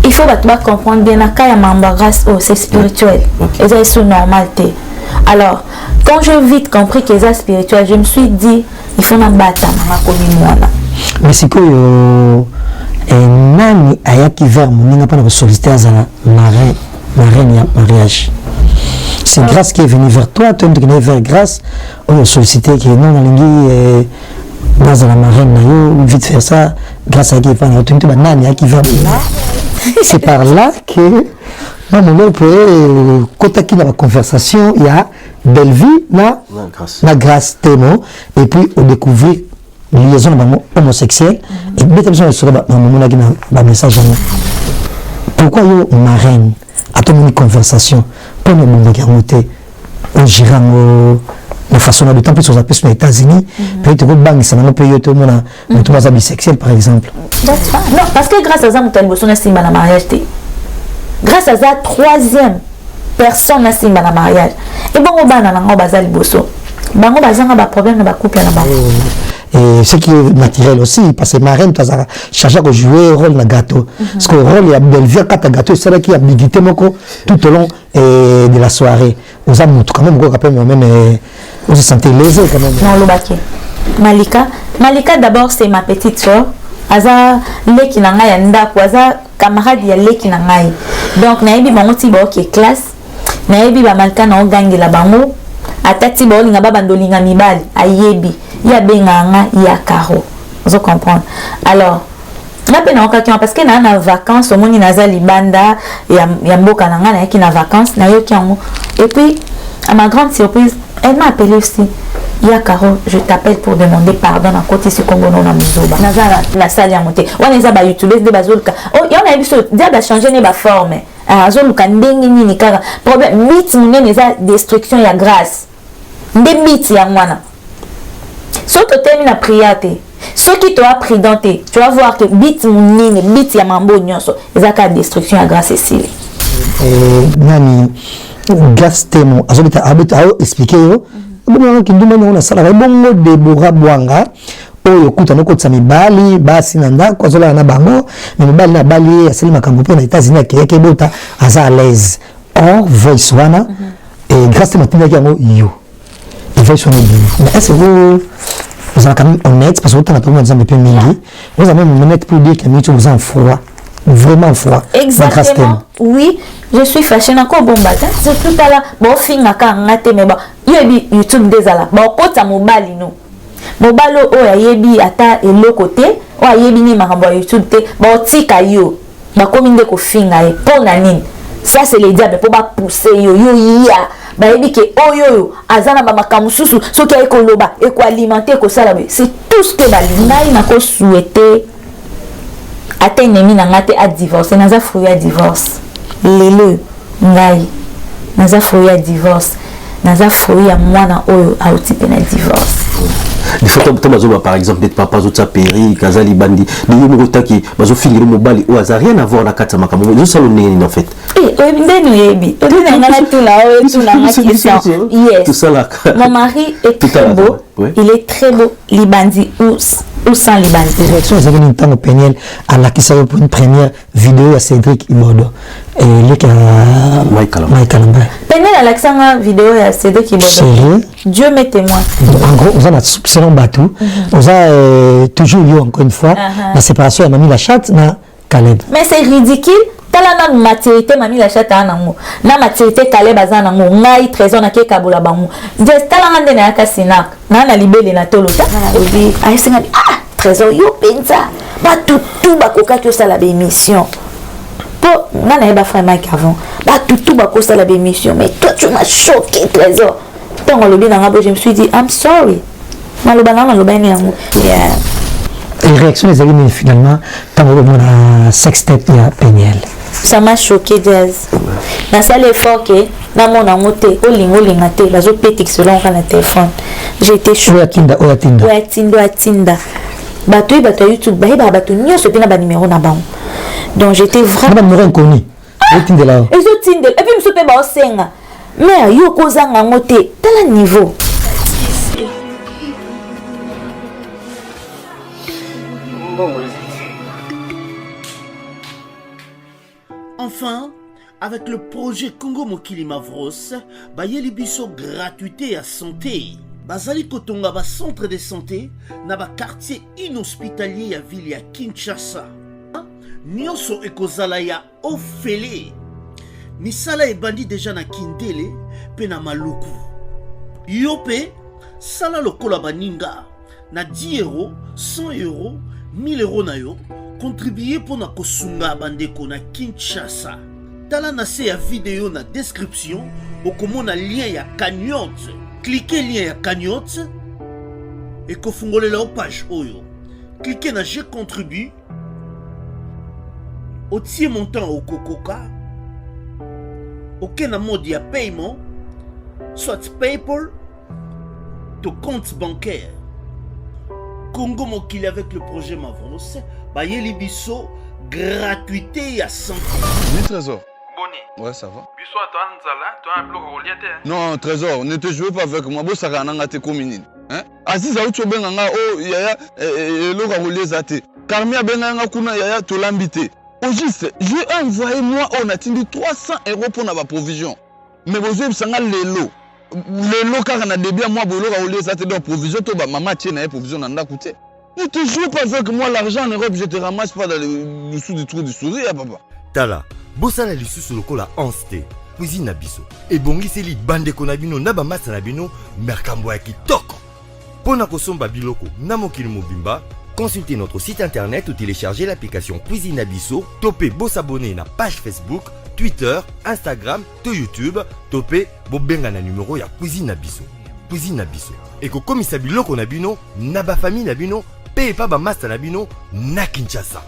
il faut comprendre bien la cas ma grâce c'est spirituel et c'est sous normalité. Alors quand j'ai vite compris que c'est spirituel, je me suis dit il faut na bata na komi mwana. Mais c'est que nani ayaki vers moninga pas solliciter à marraine ya mariage. C'est grâce qui est venue vers toi, tu es venu vers grâce, on a sollicité que non nalingi dans la marraine na yo vite faire ça grâce à qui pas na tu nani qui vers moi. C'est par là que non mon peut contacter dans la conversation il y a belle vie na grâce témoin et puis on découvre liaison homosexuelle et peut-être besoin de se rebattre dans mon message. Pourquoi yo marraine à ton une conversation pour nous monter on gère de façon de temps plus sur les États-Unis peut-être que bang ça n'a pas eu tout le monde mais tout ça bisexuel par exemple. Non parce que grâce à ça on besoin de la mariage grâce à ça troisième personne n'a signé la mariage et bon on bana na bazali boso bango bazanga ba problème na ba couple na ba. Et ce qui est naturel aussi, parce que marraine, tu as cherché à jouer un rôle dans le gâteau. Parce que le rôle, il y a belle vie, quand tu as gâteau, c'est là qu'il y a ambiguïté tout au long de la soirée. Vous avez quand même, vous vous sentez lésé quand même. Non, l'obaki. Malika d'abord, c'est ma petite soeur. Aza leki na ngai ndako, aza camarade ya leki na ngai. Donc, naebi bango ti ba ok classe. Naebi ba Malika na ogangi la bango. Atati ba olinga ba bandolinga mibali, ayebi. Il y a Benganga, il y a Caro. Vous comprenez? Alors, là, parce que dans les vacances, au moins, il y a Libanda, il y a Mboka Nanga qui na vacances, et puis, à ma grande surprise, elle m'a appelé aussi. Il y a Caro, je t'appelle pour demander pardon à côté de Congo na Mizoba. Na salle à monter. On est à YouTube, des bazooka. Oh, il y en a eu ce diable a changé les formes. Ah, zoluka ndengi ni kara. Problème, mythe, nous destruction, il y a grâce. Des mythes, il y a moi. Si tu termines la prière, ce qui t'a présenté, tu vas voir que bit mounine, bit yamambo nyonso, ils ont la destruction à grâce Cécile. Nani, grâce témoin, azobita expliquer yo, bon qui demande on a ça la bongo de Bora Bwanga, oyo kuta no kotsa mibali, basi nanda ko zola na bango, mais mibali na bali asili makambo pe na États-Unis ke bota aza à l'aise. Or voice wana et grâce témoin qui yango yo. Il va sur les deux. Mais est-ce que vous êtes quand même honnête parce que vous avez un peu mingi, vous avez même honnête pour dire que vous êtes froid, vraiment froid. Exactement. Oui, je suis fâchée encore bon matin. C'est tout à l'heure. Bon film à quand ngate mais bon, YouTube déjà là. Bon kota mobali no. Mobalo o ya yebi ata elo côté, o ya yebi ni makambo YouTube te. Bon tika yo. Ba komi ndeko finga e pona nini. Ça c'est les diables pour pas pousser yo ya. Bah il dit que oh yo azana ba makamususu so ki ekoloba et ko alimenter ko sala c'est tout ce que balingai na ko souhaiter atteindre mi na ngate à divorce na za fruit à divorce lelo ngai na za fruit à divorce na za fruit à mwana oyo a otipe na divorce. Il faut que par exemple des papas autres péri kazali bandi de yomota qui bazo finir mobali ou ça rien à voir na kata makambo je salon né en fait ndenu yebi ndenu ngana tout là tout là question yes tout ça là mon mari est très beau il est très beau libandi ou sans libandi direction vous avez une temps au Peniel à la qui ça pour une première vidéo à Cédric Imodo et lui qui a Michael Peniel à l'accent vidéo à Cédric Imodo Dieu m'est témoin. En gros, on a selon Batou, on a toujours eu encore une fois la séparation de Mamie Lachate na Caleb. Mais c'est ridicule. Tala na maturité Mamie Lachate anango. Na maturité Caleb azanango. Ngai trésor na ke kabula bango. Just tala ngande na yakasinak. Na libele na tolo. Na obi aisinga trésor yo penza. Ba tout ba koka ki osala ba émission. Po na na ba frère Mike avant. Ba tout ba ko osala ba émission. Mais toi tu m'as choqué trésor. Je me suis dit, I'm sorry. Et réaction des amis finalement, quand on a sextape à Peniel. Ça m'a choqué, Jazz. Dans ça, l'effort que, dans mon amoté, au lingate, la zo pétique selon le téléphone. J'ai été choquée. Tinda. Bato YouTube, bato nyonso pe na ba numéro na bango. Donc j'étais vraiment. Ba numéro inconnu. Tinda là. Et puis me sope ba osenga. Mais yo kozanga ngote tel niveau Enfin, avec le projet Congo Mokili Mavros, bayeli biso gratuité à santé. Bazali kotonga ba centre de santé na ba quartier inhospitalier ya ville ya Kinshasa. Nyonso ekozala ya ofele. Misala ebandi déjà na Kindele pe na Maluku. Yope sala lokola baninga na 10 euros, 100 euros, 1000 euros na yo contribuer pour na kosunga bandeko na Kinshasa. Tala na se ya vidéo na description okomona lien ya cagnotte. Cliquez lien ya cagnotte et kofungolela au page oyo. Cliquez na je contribue. Otie montant au kokoka. Aucun mode de paiement, soit PayPal, ton compte bancaire. Congo Mokili avec le projet Mavros, bayeli biso gratuité à 100. Oui, Trésor. Boni. Ouais, ça va. Biso toi nzala, toi un bloc relié. Non, Trésor, ne te jouez pas avec moi. Bo saka nanga te komini. Hein? Aziza ucho benga nga oh yaya lo relié zate. Karmia benga nga kuna yaya to lambité. Au juste, j'ai envoyé moi on a tindi 300 euros pour ma provision. Mais vous avez sanga lelo. Lelo car na début moi bolo relié zate donc provision to ba maman tienne na provision na ndakute. Ne te joues pas avec moi l'argent en Europe, je te ramasse pas dans le dessous du trou du sourire papa. Tala, bosala lisusu lokola anste, cuisine na biso. Et bongiseli bande konabino na ba masa na bino, merkambo ya kitoko. Pona kosomba biloko na mokili mobimba, consultez notre site internet ou téléchargez l'application Cuisine Abisso, topez beau s'abonner na page Facebook, Twitter, Instagram, to YouTube, topez beau benga na numéro ya Cuisine Abisso. Cuisine Abisso. Et ko komisa biloko na bino, na ba famille na bino, paye pas ba masa na bino na Kinshasa.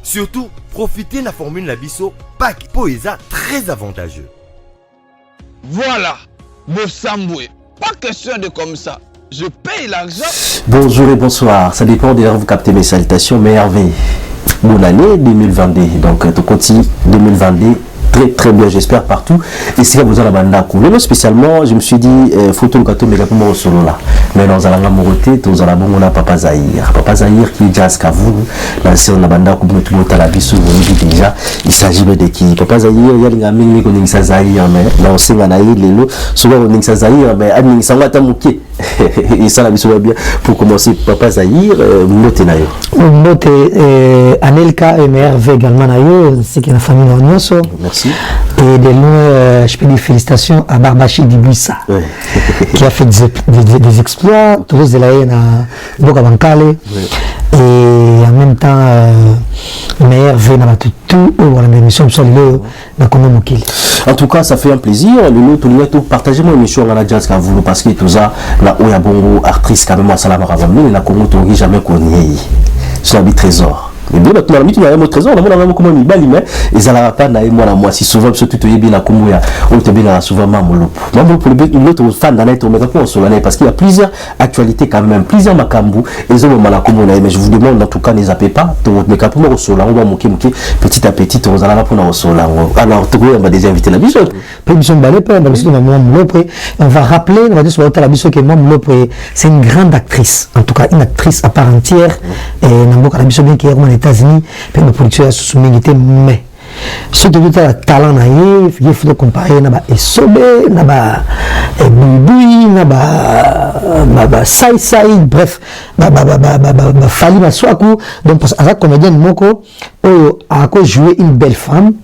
Surtout, profitez de la formule Nabisso, pack Poesa très avantageux. Voilà, Bossamboué. Pas question de comme ça. Je paye l'argent. Bonjour et bonsoir. Ça dépend de vous captez mes salutations, mais Hervé. Bonne année 2022. Donc, tout continue 2022. Très bien, j'espère partout. Et si vous avez un bande spécialement, je me suis dit, photo le gâteau, mais pour moi, solo là. Mais dans la Moroté, dans la bon, on a Papa Zahir. Papa Zahir qui est jazz Kavou, la série de bande comme tout le monde à la vie, déjà. Il s'agit de qui Papa Zahir, il y a des amis qui ont Zahir, mais là, on sait qu'on a eu les lots. Souvent, on a Zahir, mais on s'en va t'amouquer. Et ça, la vie soit bien. Pour commencer, Papa Zahir, Moté Nayo. Moté, Anelka et Hervé également Nayo, c'est qui est la famille Nonyoso. Merci. Et de loin, je peux dire félicitations à Barbachi Dibouissa, qui a fait des exploits, tous de la haine à Boka Bankale. Et en même temps, Hervé n'a pas tout, ou la émission sur le Congo Mokili. En tout cas, ça fait un plaisir. Le tout partagez mon émission à la jazz quand vous parce que tout ça, là où il y a bon actrice quand même à Salama Ravamou, la Congo Tongi jamais connu. C'est un trésor. Mais bien, maintenant, tu as un trésor, on a comment il bali, mais ils n'ont pas naï moi la moi si souvent parce que tu es bien la Koumoya, on te bien souvent Mamolo. Mamolo pour le autre fan d'année, on met pas sur l'année parce qu'il y a plusieurs actualités quand même, plusieurs Makambu, et ils ont mal à Koumoya, mais je vous demande en tout cas, ne zappez pas, mais quand on au sol, on va moquer petit à petit, on va pour au sol. Alors, tu on va déjà inviter la biso. On va rappeler, on va dire sur la biso que Mamolo, c'est une grande actrice, en tout cas une actrice à part entière, et Namboka la biso bien qui est États-Unis, puis la production a sous-mérité, mais ce que tu as talent naïf, il faut comparer naba esobe, naba bouiboui, naba sai, bref, fali maswaku. Donc pour ça, comédien moko, a quoi jouer une belle femme,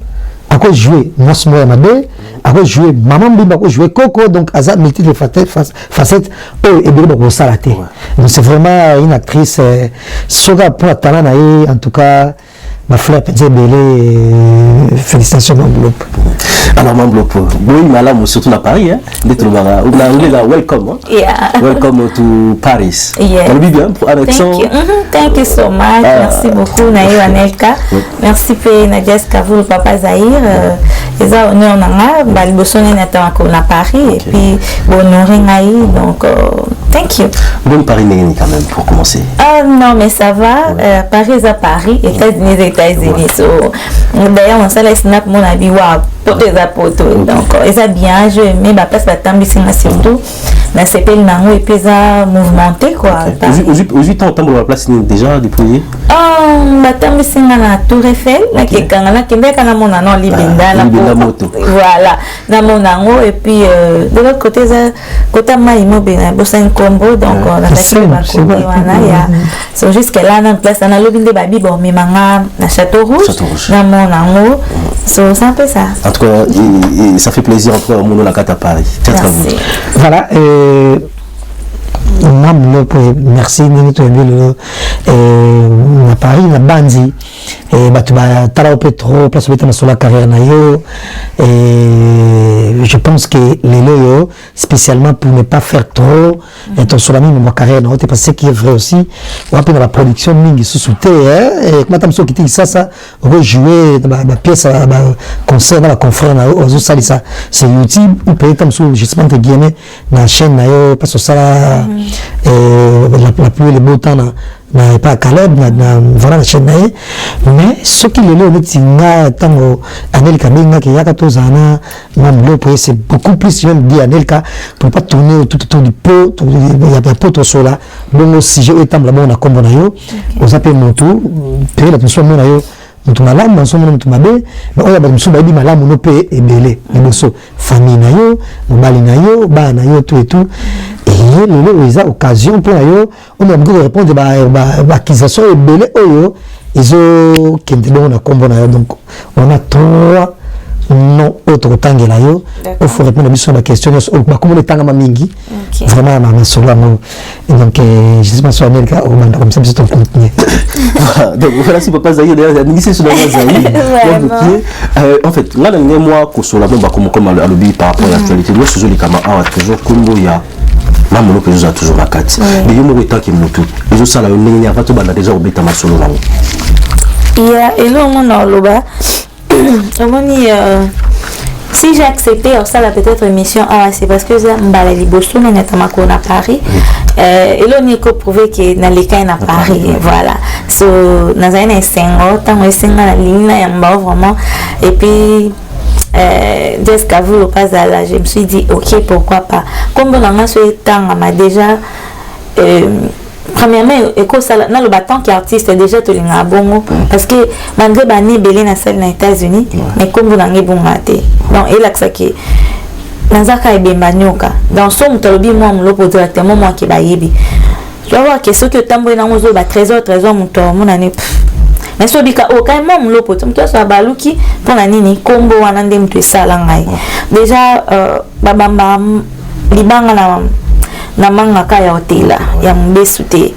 a quoi jouer Mosmo Yamade, a quoi jouer Maman Bimba, a quoi jouer Coco, donc Azad multiples facettes, et bien pour ça la tête. Donc c'est vraiment une actrice, soga pour la talent naïf, en tout cas. Ma fleur Pédé Bélé, félicitations Mamblope. Alors Mamblope, oui, madame, surtout à Paris, hein. D'être là, on est là, welcome. Hein? Yeah. Welcome to Paris. Yeah. On est bien pour Alexandre. Thank you so much. Merci beaucoup, Naïo Anelka. Merci Pé Nadia Skavou, Papa Zahir. Et ça, on est en Anga, Balbosone Nathan à Paris, et puis honorer Naï, donc thank you. Bon Paris quand même, pour commencer. Non, mais ça va. Paris à Paris, États-Unis. So, d'ailleurs, on s'est laissé mon avis, waouh, pour les apotes. Donc, ils ont bien, je mets ma place, la tambi, surtout. na sepeli nango et puis ça mouvementé quoi. Aux 8 ans on tombe la place déjà depuis. Batambi singa na Tour Eiffel na kekanga na kembeka na mona non libenda na moto. Voilà, na monango et puis de l'autre côté ça côté mai mobile na bossa combo donc on a passé wana ya so jusqu'à là na place na lobinde babi bon mais manga na Château Rouge na monango so c'est un peu ça. En tout cas ça fait plaisir entre au monde la carte à Paris. Voilà merci à Paris na bandi et batu ba tala trop place betana sur la carrière na yo et je pense que les loyo spécialement pour ne pas faire trop et ton sur la même carrière na parce que ce qui est vrai aussi on appelle la production mingi sous-souté et comment tam so qui ça rejouer la pièce concert dans la conférence na aux ça c'est YouTube ou peut être sur justement entre guillemets na chaîne na yo parce que ça la pluie le beau temps na pas Caleb na voilà la chaîne mais ce qui le le tinga tango Anelka minga qui yaka tozana même le pour c'est beaucoup plus même dit Anelka pour pas tourner tout autour du pot il y a pas pot sur là donc si je étam là on a comme on a yo on appelle mon tout payer l'attention mon yo mutu malamu na somo mutu mabe na oya bamusu bayibi malamu no pe ebele liboso famille na yo mobali na yo ba na yo tout et tout et lelo eza occasion pour yo on a beaucoup répondre ba accusation ebele oyo izo kende na kombo na yo donc on a trois non autre tangue là yo il faut répondre à la question ba comme le tanga mingi vraiment ma sur là donc je sais pas sur America ou comme ça c'est ton contenu donc voilà si papa Zaï d'ailleurs c'est sur la Zaï en fait là dernier mois que sur la bombe comme à l'objet par rapport à l'actualité nous sur les camarades toujours comme il y a maman que nous a toujours la carte mais il me temps qui moto ils ont ça là il n'y a pas tout banda déjà au bêta ma solo là il y a et là on a loba si j'ai accepté ça la peut-être émission c'est parce que ça m'balé liboso mais notamment qu'on a Paris et là on est prouvé que na l'école na Paris voilà so na zaina esengo tango esenga la ligne ya mba vraiment et puis jusqu'à vous le pas là je me suis dit ok pourquoi pas comme on a ce temps m'a déjà premièrement dans le bâton qui est artiste déjà tout le bongo parce que malgré bani belé na salle aux États-Unis mais comme vous n'avez bon maté donc il a que ça qui nazaka ebemba nyoka dans son tolobi moi mlopo directement moi qui bayebi tu vas voir que ce que tambo na ngozo ba trésor muto mon année mais so bika o kai moi mlopo tu mto so baluki pour na nini kombo wana ndem tu sala ngai déjà babamba libanga na manga kaya hotela ya mbesute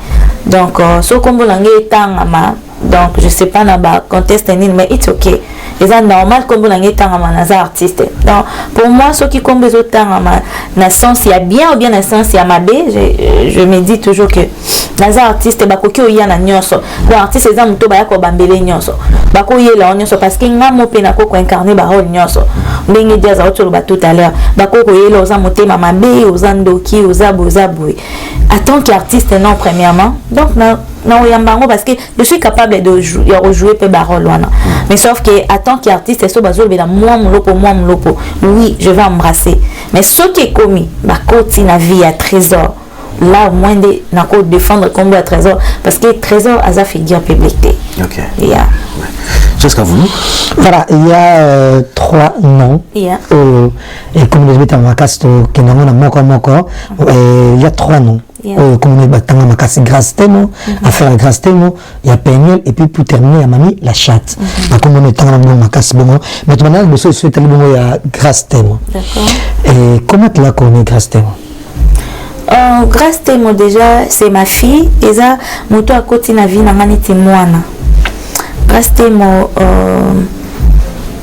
donc so kombo nange tangama donc je sais pas na ba conteste ni mais it's okay c'est normal kombo nange tangama na za artiste donc pour moi ceux qui kombo zo tangama na sens ya bien ou bien na sens ya mabe je me dis toujours que na za artiste ba koki oya na nyonso donc artiste za muto ba ya ko bambele nyonso ba ko yela nyonso parce que ngamo pe na ko incarner ba rôle nyonso ndenge dia za otolo ba tout à l'heure ba ko yela oza motema mabe oza ndoki oza bozaboui en tant qu'artiste non premièrement donc non yambango parce que je suis capable de jouer peu barol wana mais sauf que en tant qu'artiste c'est so bazo be na moi mlopo oui je vais embrasser mais ce qui est commis ba koti na vie à trésor là au moins de na ko défendre comme à trésor parce que trésor a sa figure publicité. OK. Yeah. Jusqu'à vous. Voilà, il y a 3 noms. Yeah. Et comme les mettons en caste que nous avons moko il y a 3 noms. Comme nous battons en caste grâce temo, affaire grâce temo, il y a Peniel et puis pour terminer à Mami la chatte. Comme on est en caste bon, mais maintenant le seul souhait il y a grâce temo. D'accord. Et comment tu la connais grâce temo? Grâce temo déjà c'est ma fille et ça moto à côté na vie na ngani témoana. Grâce temo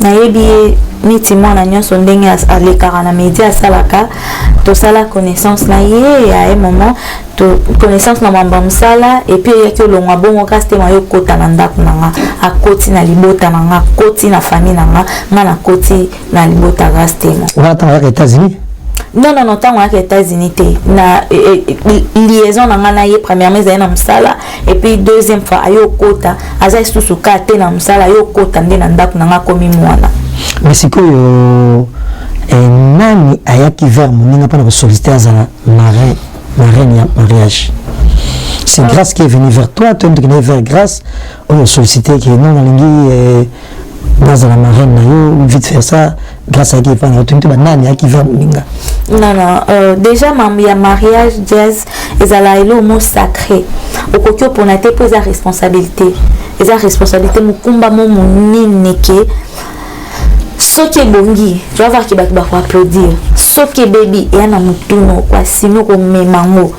na yebi ni timona nyonso ndenge alekara na média salaka to sala connaissance na ye à un moment to connaissance na mamba msala et puis yaki olongwa bongo grâce temo yo kota na ndako nanga akoti na libota nanga koti na famille nanga ngana koti na libota grâce temo. On attend aux États-Unis. Non, tant aux États-Unis, na liaison na ye premièrement na msala et puis deuxième fois ayo kota aza susuka te na msala ayo kota nde na ndako na komi mwana. Mais c'est que nani ayaki vers moninga mpona kosolliciter azala marraine ya mariage. C'est grâce qui est venue vers toi, toi tu es vers grâce, on a sollicité que non nalingi dans la marraine na yo vite faire ça grâce à qui pas na tu nani qui vers moninga. Non, déjà il y a mariage jazz ezala elo mot sacré. Okokyo pona te pose responsabilité. Eza responsabilité mukumba mo monene ke soki bongi, tu vas voir qu'il va applaudir. Soki baby et na mutuno kwa sino ko memango.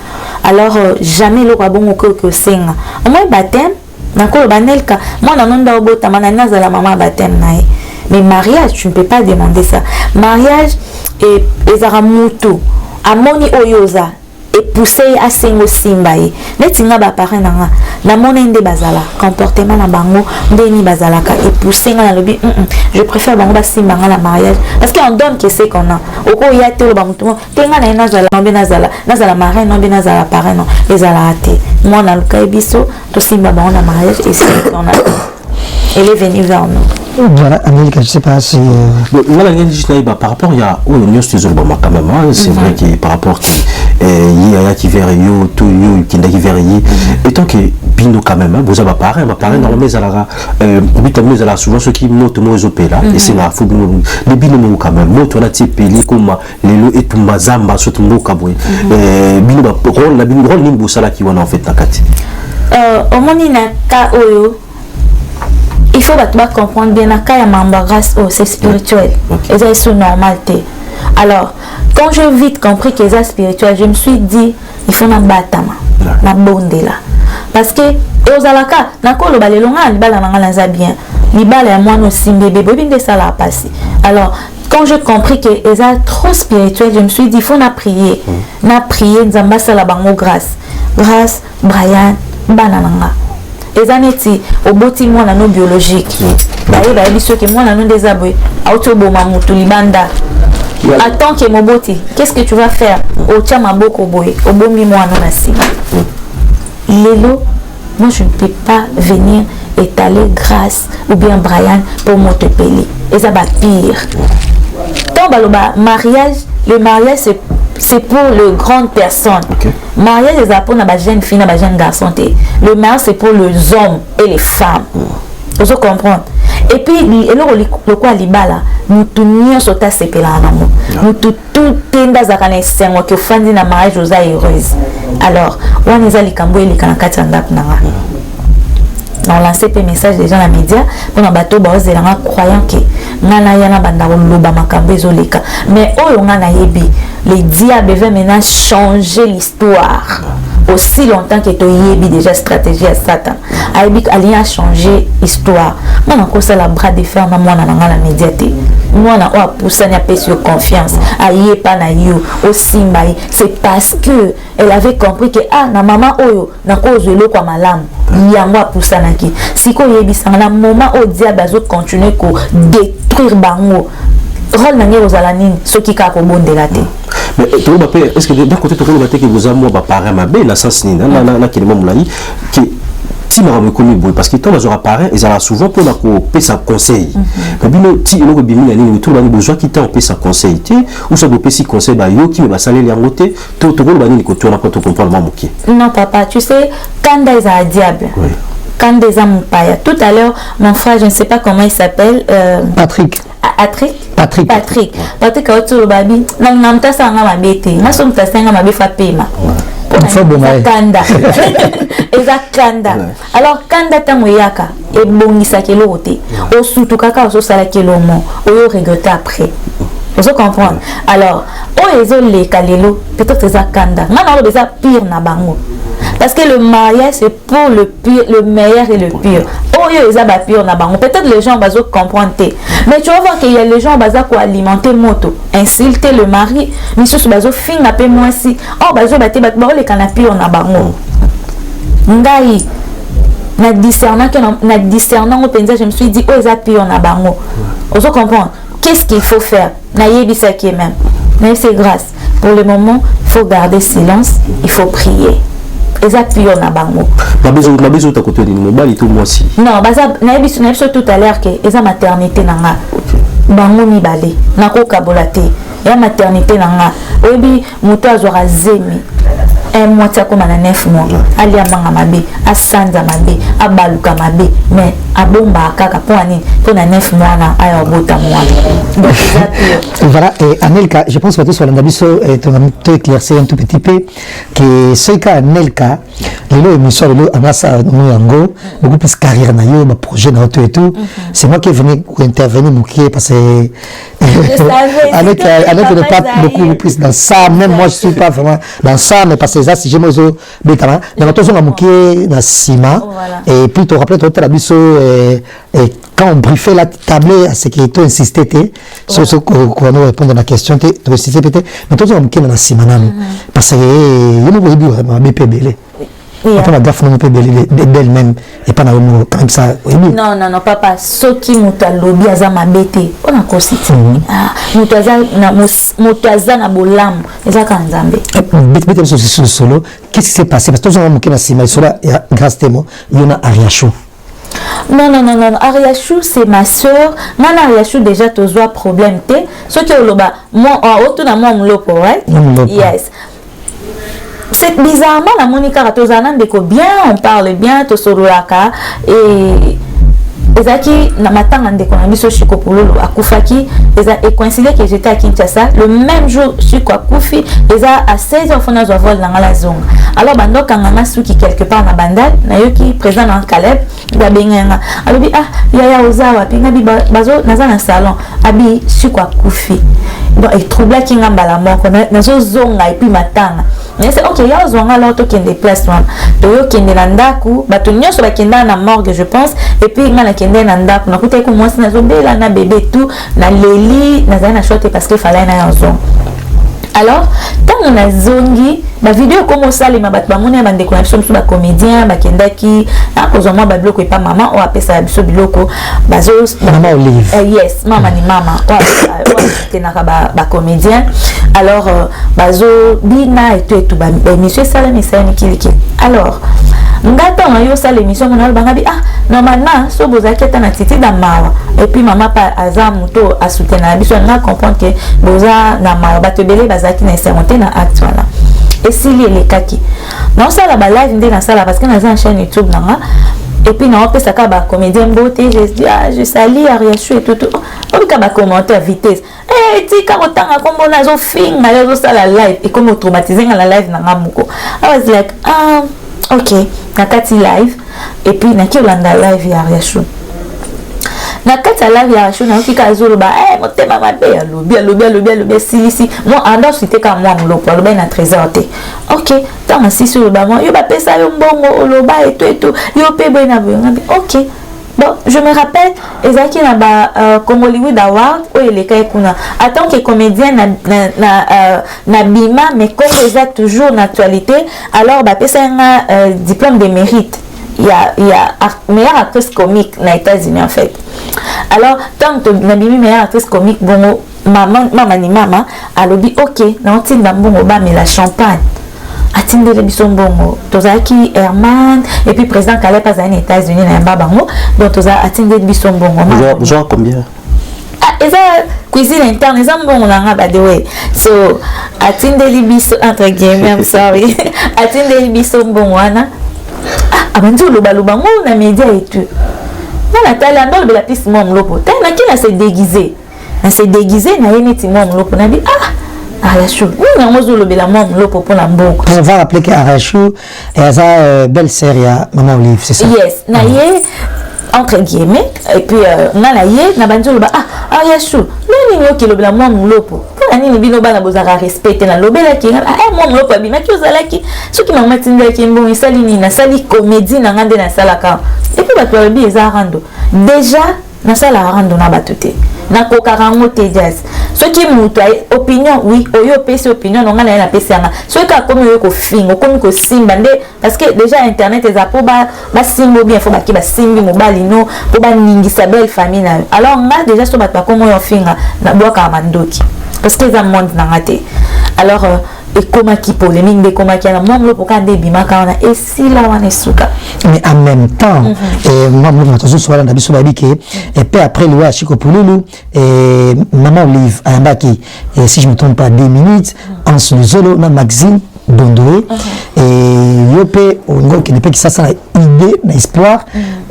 Alors jamais le bon que senga. Moi baptême, nakolo banelka. Moi nanonda obota manana za la maman baptême nae. Mais mariage, tu ne peux pas demander ça. Mariage et ezara mutu. Amoni oyoza et pousser à sengo simbaye. Netinga ba parent nanga. Na monende bazala comportement na bango ndeni bazalaka et pousser na lobi je préfère bango ba simbanga la mariage parce qu'on donne que c'est qu'on a oko ya te lo ba mutu tenga na ina zala no nazala marraine no nazala parrain no ezala ate moi na luka biso to simba bango na mariage et c'est qu'on a elle est venue vers nous. Voilà, Amérique, je sais pas si. Par rapport, il y a quand même, c'est vrai que par rapport il y a qui verra yo, tout yo, qui n'a qui verra y. Et tant que Bino quand même, vous avez parlé, normalement, ils ont souvent ceux qui notent nos opéras, et c'est là, faut les Bino quand même, moi, tu as type comme les lots et tout mazamba, surtout Mokaboué. Bino, rôle nimbo sala qui en fait la carte. Au monina ka oyo. Il faut comprendre bien que la grâce c'est spirituel. Et ça c'est normalité. Alors, quand j'ai vite compris que c'est spirituel, je me suis dit, il faut na batama, na bondela. Parce que aux alaka, na ko lo balelonga ni bala nanga za bien. Ni bala ya moi no simbe bébé binde ça la passer. Alors, quand j'ai compris que c'est trop spirituel, je me suis dit, il faut na prier. Na prier nzamba sala bango grâce. Grâce Brian banananga. Les années au boti moi na no biologique baye biso que moi na no des aboué autobo mamutu libanda attends que mon boti qu'est-ce que tu vas faire au tchama boko boy au bombi moi na sima lelo moi je ne peux pas venir étaler grâce ou bien Brian pour me te payer et ça va pire tant baloba mariage le mariage c'est pour les grandes personnes. Mariage c'est pour les jeunes filles, les jeunes garçons. Le mariage c'est pour les hommes et les femmes. Vous comprenez? Et puis le quoi libala, nous tournions sur ta sepela nous tout tenda zakane sengo que fandi na mariage aux heureuse. Alors, on est allé cambo et les kanakatanda nanga. On lancé des messages déjà dans les médias pour bateau base de la croyant que nana yana banda loba makambo ezoleka mais oyo ngana yebi les diables veulent maintenant changer l'histoire aussi longtemps que tu yebi déjà stratégie à Satan ayebi alien changer histoire moi na kosa la bras de fer na moi na ngana médiaté moi na o poussa nya pèse confiance aye pa na yo aussi mai c'est parce que elle avait compris que na maman oyo na kozo le kwa malamu yango poussa na ki siko yebi sanga moment au diable azo continuer ko détruire bango rôle na ngero zala nini soki ka ko bondela te. Mais est-ce que d'un côté tu peux que vous avez moi paraît ma belle la sens ni na qui mo mulai qui si m'a reconnu parce que quand on apparaît ils ont souvent pour la couper sa conseil mais bino ti le bimi na ni tout la besoin qui t'a sa conseil tu ou ça doit si conseil ba yo qui va saler les ngoté to ba ni ko tu na pas to comprendre mamuki. Non papa, tu sais quand des a diable. Oui. Quand des hommes paya. Tout à l'heure mon frère je ne sais pas comment il s'appelle Patrick. Patrick a autour babi na mtasa nga mabete na so mtasa nga mabefa pema kanda eza kanda alors kanda tango yaka e bongisa kelo te o sutu kaka o sala kelo mo o regretter après vous comprenez alors o ezo le kalelo peut-être eza kanda na lo beza pire na bango parce que le mariage c'est pour le pire, le meilleur et le pire. Oh yo eza ba pire na bango. Peut-être les gens bazo comprendre. Mais tu vas voir qu'il y a les gens baza ko alimenter moto, insulter le mari, mais ce bazo fin na pe moi si. Oh bazo baté ba le canapé na bango. Ngai na discernant au penza je me suis dit oh eza pire na bango. Vous comprendre. Qu'est-ce qu'il faut faire? Na yebisa qui même. Mais c'est grâce. Pour le moment, il faut garder silence, il faut prier. Les appuis na bango. La besoin ta côté ni mobile tout moi aussi. Non, baza na biso tout à l'heure que eza maternité nanga. Bango mi balé, na ko kabolate. ya maternité na nga oyebi moto azwaka zemi un mois tia koma na 9 mois alia manga mabe asanza mabe abaluka mabe mais abomba kaka po ani po na 9 mois na aya obota mwana. Voilà, et Anelka, je pense que tout sur l'andabiso tu as éclairci un tout petit peu que ce cas Anelka les émissions le anasa yango beaucoup plus carrière na yo, ma projet na tout et tout. C'est moi qui est venu intervenir moukier parce que Anelka n'est pas beaucoup plus dans ça, même moi je suis pas vraiment dans ça, mais parce que ça si j'ai mozo betama na to zonga moukier na sima et puis tu rappelles tout la biso et quand on briefait la table à ce qui était insisté sur ce qu'on nous répondre à la question tu insisté peut-être mais tout ça on na sima na parce que il nous veut dire ma BPBL on a gaffe non BPBL d'elle-même et pas na comme ça non non non papa soki muta lobi azama bete on a constitué mutaza na bolam ezaka nzambe bete solo qu'est-ce qui s'est passé parce que tout ça on na sima sur la grâce témo il y en a Ariachou. Non, Ariachou, c'est ma soeur. Moi, Ariachou, déjà, tu as un problème. Ce qui est moi, autour de moi, je right? Yes. C'est bizarrement, la Monica, tu as bien, on parle bien, tu as et ezaki na matanga ndeko na biso Chiko Pululu akufaki et coïncidé que j'étais à Kinshasa le même jour Chiko akufi eza à 16h fona zo vol na la zone alors bando kanganga suki quelque part na bandal na yoki présent dans Caleb ba benga alobi ya ozawa pinga bi bazo naza na salon abi Chiko akufi bon et troubla kinga mbala moko na zo zonga et puis matanga mais c'est ok ya zonga là to kende place wana to yo kende na ndaku bato nyonso ba kenda na morgue je pense et puis ngana kende na ndaku na kuta ko mwasi na zobela na bébé tout na leli na zana shorté parce que fallait na yazo alors tant on a zongi ba vidéo comme ça les mabat ba mona bande ko biso ba comédien ba kendaki na kozoma ba bloko et pas maman o apesa biso biloko bazo maman Olive yes maman ni maman o na ba comédien alors bazo bina et tout ba monsieur Salami Salami kiliki alors ngata on yo ça l'émission on a bangabi normalement so bozaki ta na titi da mawa et puis maman pa azamuto a soutenir biso na comprendre que boza na mawa batebele bazaki na sermonté na acte voilà et si les kaki non ça la live ndé na sala parce que na za chaîne YouTube nanga et puis na opesa ka ba comédien beauté je salue Ariachou et tout on ka ba commenter vitesse ti ka otanga kombo na zo fing na zo sala live et comme automatiser na live nanga muko I was like ok nakati live et puis na kiolanda live ya Ariachou nakati live ya Ariachou na okika zolo ba motema mabe alobi si moi ando cité ka moi mloko alobi na 13h te ok tanga si sur ba moi yo ba pesa yo mbongo oloba et tout yo pe boy na ok bon je me rappelle ezaki na ba comme Hollywood Award o eleka ekuna attends que comédien na bima mais comme déjà toujours en actualité alors ba pesa un diplôme de mérite il y a meilleure actrice comique aux États-Unis en fait alors tant que na bimi meilleure actrice comique bon maman alobi ok na otinda mbongo ba mais la champagne atindele biso mbongo tozaki Herman et puis président Caleb pas aux États-Unis na babango donc toza atindele biso mbongo genre combien eza cuisine interne eza mbongo nanga by the way so atindeli biso entre guillemets I'm sorry atindeli biso mbongo wana abanzi oloba ngo na média et tout na tala ndolo de la piste moi mlopo ta na kina se déguiser na yeneti moi mlopo na bi Ariachou, nous avons le bélamon pour la mboko. On va rappeler qu'Ariachou est une belle série à Maman Olive, c'est ça? Yes, naïe entre guillemets et puis naïe na banjo ba Ariachou, nani yo ki le bélamon mlopo. Pour nani bino ba na bozara respecter na lobela ki moi mlopo bi maki ozalaki soki mama tinda ki mbon isali ni na sali comédie na ngande na sala ka. Et puis ba to bi eza rando. Déjà na sala rando na batuté. Na kokarango te jazz ce qui mutu opinion oui oyo pesi opinion non ngana na pesi anga ce ka comme yo ko fingo comme ko simba nde parce que déjà internet eza po ba simbo bien faut ba ki ba simbi mobali no po ba ningisa belle famille na alors nga déjà so ba comme yo finga na boka mandoki parce que eza monde na ngate alors et comment qui polémique de comment qui a même le pourquoi des bima quand on et si là on est souka mais en même temps et moi je suis là dans babiki et puis après le Chiko Pouloulou et maman Olive à Mbaki et si je me trompe pas 2 minutes en solo na Maxime Dondoé et yopé on qui ne peut que ça idée na espoir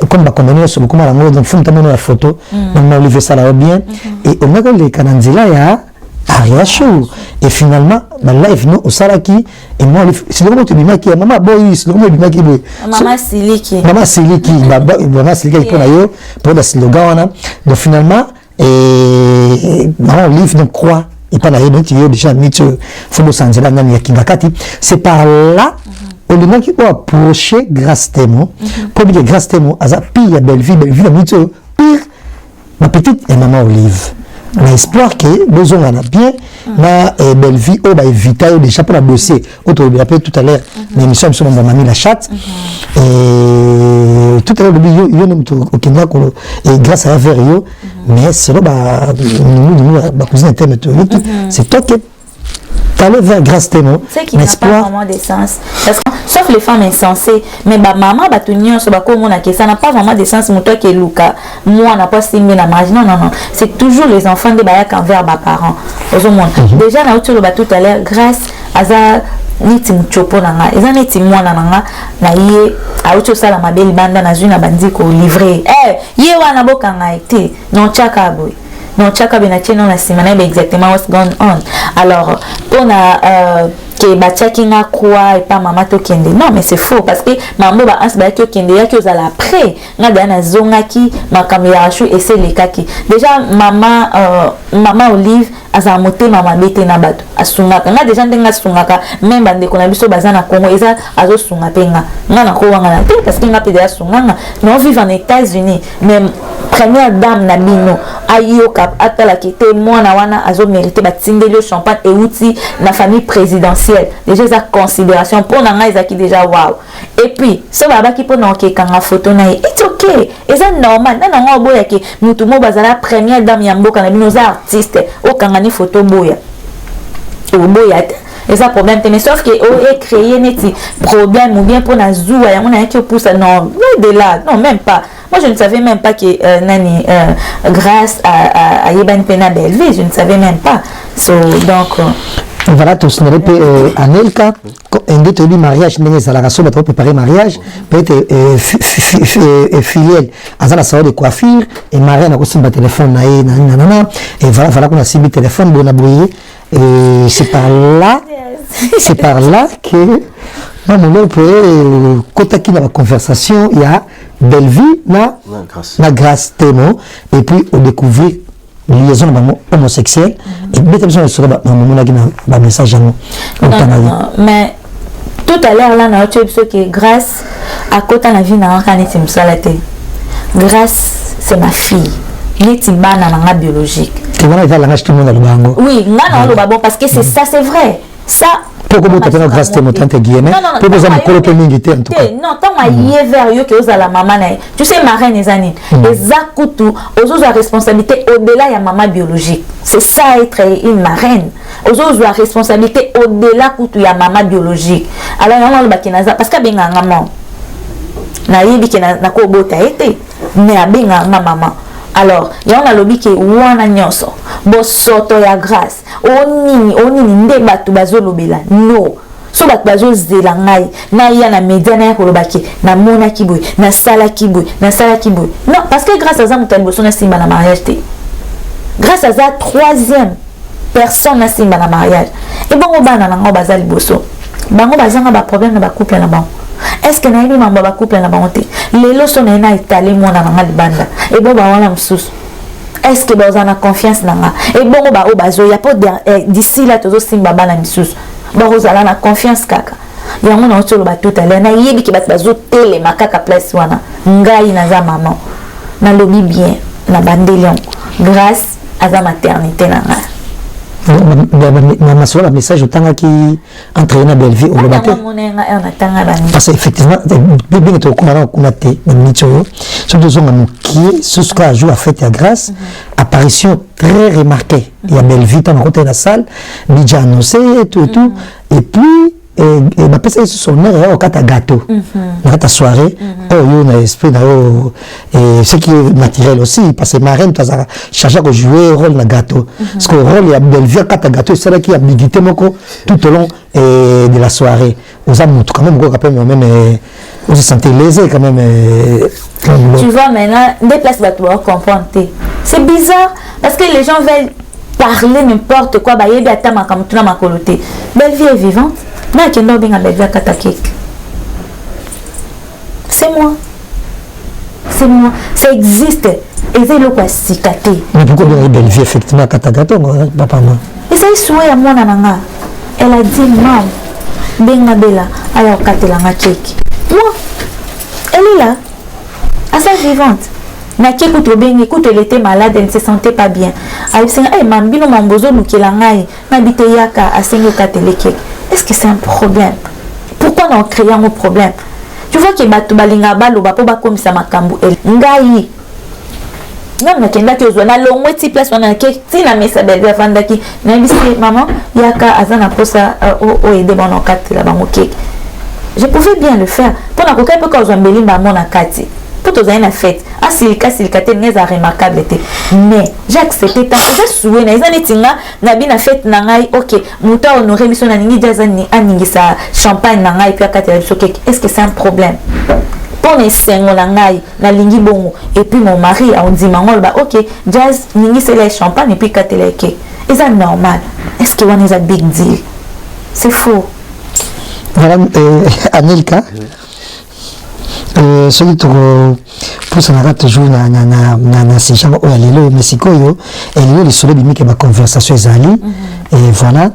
comme combiner sur comment la mode donc faut notamment la photo maman Olive ça là bien et on a les cananzila ya Aria show et finalement la live no osaraki et moi c'est le moment tu bimaki maman boy c'est le moment bimaki boy maman Siliki maman Siliki pour nayo pour le slogan donc finalement et maman Olive donc croit et pas nayo donc tu es déjà mis sur faut Los Angeles na Kingakati c'est par là au moment qui ont approché Grâce Témo pour dire Grâce Témo à sa pire belle vie la mytho pire ma petite et maman Olive l'espoir que besoin en a bien na belle vie au ba éviter déjà pour la dossier autre on rappelle tout à l'heure l'émission sur mon mamie la chatte et tout à l'heure yo nous au Kenya et grâce à Verio mais c'est là ba cousine internet c'est toi qui aller vers Grâce Témo c'est qui n'a pas vraiment de sens parce que sauf les femmes insensées mais ba maman ba tunyo so ba ko mona que ça n'a pas vraiment de sens toi qui Luka moi n'a pas signé la marge non c'est toujours les enfants de bayak envers ba parents aux monde déjà na autre ba tout à l'heure grâce à ça niti mchopo nanga eza neti mwana nanga na ye auto sala mabeli banda na zuna bandiko livrer ye wana bokanga été non chaka boy non chaka benatie non la semaine exactement what's going on alors on a que bachaki nga quoi et pas maman to kende non mais c'est faux parce que maman ba ans ba to kende ya ki ozala après nga dana zonga ki makamera chou et c'est les kaki déjà maman Olive aza moté maman bete na bato asungaka nga déjà ndenga sungaka même bande ko na biso bazana Congo eza azo sunga penga nga na ko wanga na te parce que nga pede asunganga non vivre en États-Unis même première dame na bino ayoka atala ki te mwana wana azo mériter batindeli champagne et outil na famille présidentielle déjà ça considération pour nanga ezaki déjà wow et puis so baba ki po na ke kanga photo na it's okay eza normal na nga boya ki mutu mo bazala première dame ya mboka na bino za artiste o kanga ni photo boya o boya et ça problème mais sauf que on est créé neti problème ou bien pour na zoua ya mona ki pousse non de là non même pas moi je ne savais même pas que nani grâce à Yeban Pena Belleville je ne savais même pas so donc voilà tout ce n'est pas Anelka un détenu mariage n'est pas la raison de préparer mariage peut-être filiale à la salle de coiffure et mariage n'a pas de téléphone et voilà qu'on a ciblé téléphone bon abouillé et c'est par là que on peut contacter dans la conversation il y a Belleville na Grâce Témo et puis on découvre liaison homosexuelle et peut-être besoin de se rebattre dans mon message mais tout à l'heure là na tu sais que Grâce à côté la vie na kaneti msalate Grâce c'est ma fille neti bana na biologique tu vois là là tout le monde dans le bango oui ngana lo babo parce que c'est ça c'est vrai ça pourquoi tu as Grâce Témo tante guillemets pour besoin de coloper mingité en tout cas non tant ma yever yo que oza la maman na tu sais ma reine ezani ezakutu ozo la responsabilité au-delà ya maman biologique c'est ça être une marraine ozo la responsabilité au-delà kutu ya maman biologique alors on le bakinaza parce que benga ngamo na yibi kena na ko bota été mais abenga maman alors ya on a lobi ke wana nyoso bosoto ya Grâce onini nde batu bazolobela no so batu bazozela ngai na ya na media na ya kolobaki na mona kiboy na sala kiboy non parce que Grâce à ça mutali boso na simba na mariage te Grâce à ça troisième personne na simba na mariage et bon bana na ngo bazali boso bango bazanga ba problème na ba couple na bango est-ce que na mambo ba couple na bango te lelo so na étalé mona na banda et bon ba wana msusu est-ce que vous avez confiance dans moi et bon bah au bazo y a pas d'ici là toujours simba bana misusu bah vous avez la confiance kaka ya mona oto lo ba tout à l'heure na yebi ki bat bazo tele makaka place wana ngai na za maman na lobi bien na bandelion Grâce à sa maternité na nga masolo message otanga qui entraîner Belleville au Lobaté parce qu'effectivement bien to kuma kuna te na micho so deux ans qui ce soir joue à fête à grâce apparition très remarquée il y a Belleville dans la salle déjà annoncé et tout et puis et ma personne sur son heure au kata gâteau na kata soirée yo na esprit na et ce qui est naturel aussi parce que marraine tu as chargé de jouer rôle na gâteau parce que rôle ya Belleville kata gâteau c'est là qui a ambiguïté moko tout au long de la soirée aux amours quand même quand même on se sentait lésé quand même tu vois maintenant des places va tu comprendre c'est bizarre parce que les gens veulent parler n'importe quoi ba yebi atama comme tout na makoloté Belleville est vivante. C'est moi. C'est moi. Ça existe. Et c'est le quoi cicaté. Mais pourquoi il y a Belleville effectivement Katagato, papa moi. Et ça est souhait à moi nana. Elle a dit maman, benga bella, alors katelanga check. Moi, elle est là. À sa vivante. Nakie kuto bengi écoute elle était malade, elle ne se sentait pas bien. Elle s'est dit mambino mambozo lukelangai, mabite yaka asengo kateleke. Est-ce que c'est un problème? Pourquoi on crée un problème? Tu vois que batu balinga balo bapo ba comme ça makambu el ngai. Non mais kenda ke zona longwe ti place wana ke ti na mesa belle fanda ki na bisi maman yaka azana posa o aider bon okati la bango ke. Je pouvais bien le faire. Pour na kokai pe ko zo mbeli ba mona kati. Pour tous une fête ah si le cas n'est pas remarquable mais j'ai accepté tant j'ai souhaité na izani tinga na bina fête na ngai ok muta honoré biso na ningi jazani aningisa champagne na ngai puis akatela biso cake est-ce que c'est un problème pour les sengo na ngai na lingi bongo et puis mon mari a dit mangol ba ok jazz ningi c'est le champagne et puis katela cake est ça normal est-ce que one is a big deal c'est faux voilà Anelka celui pour ça n'a toujours na ces gens au alilo Mexico yo et les soleil bimi que ma conversation ezali et voilà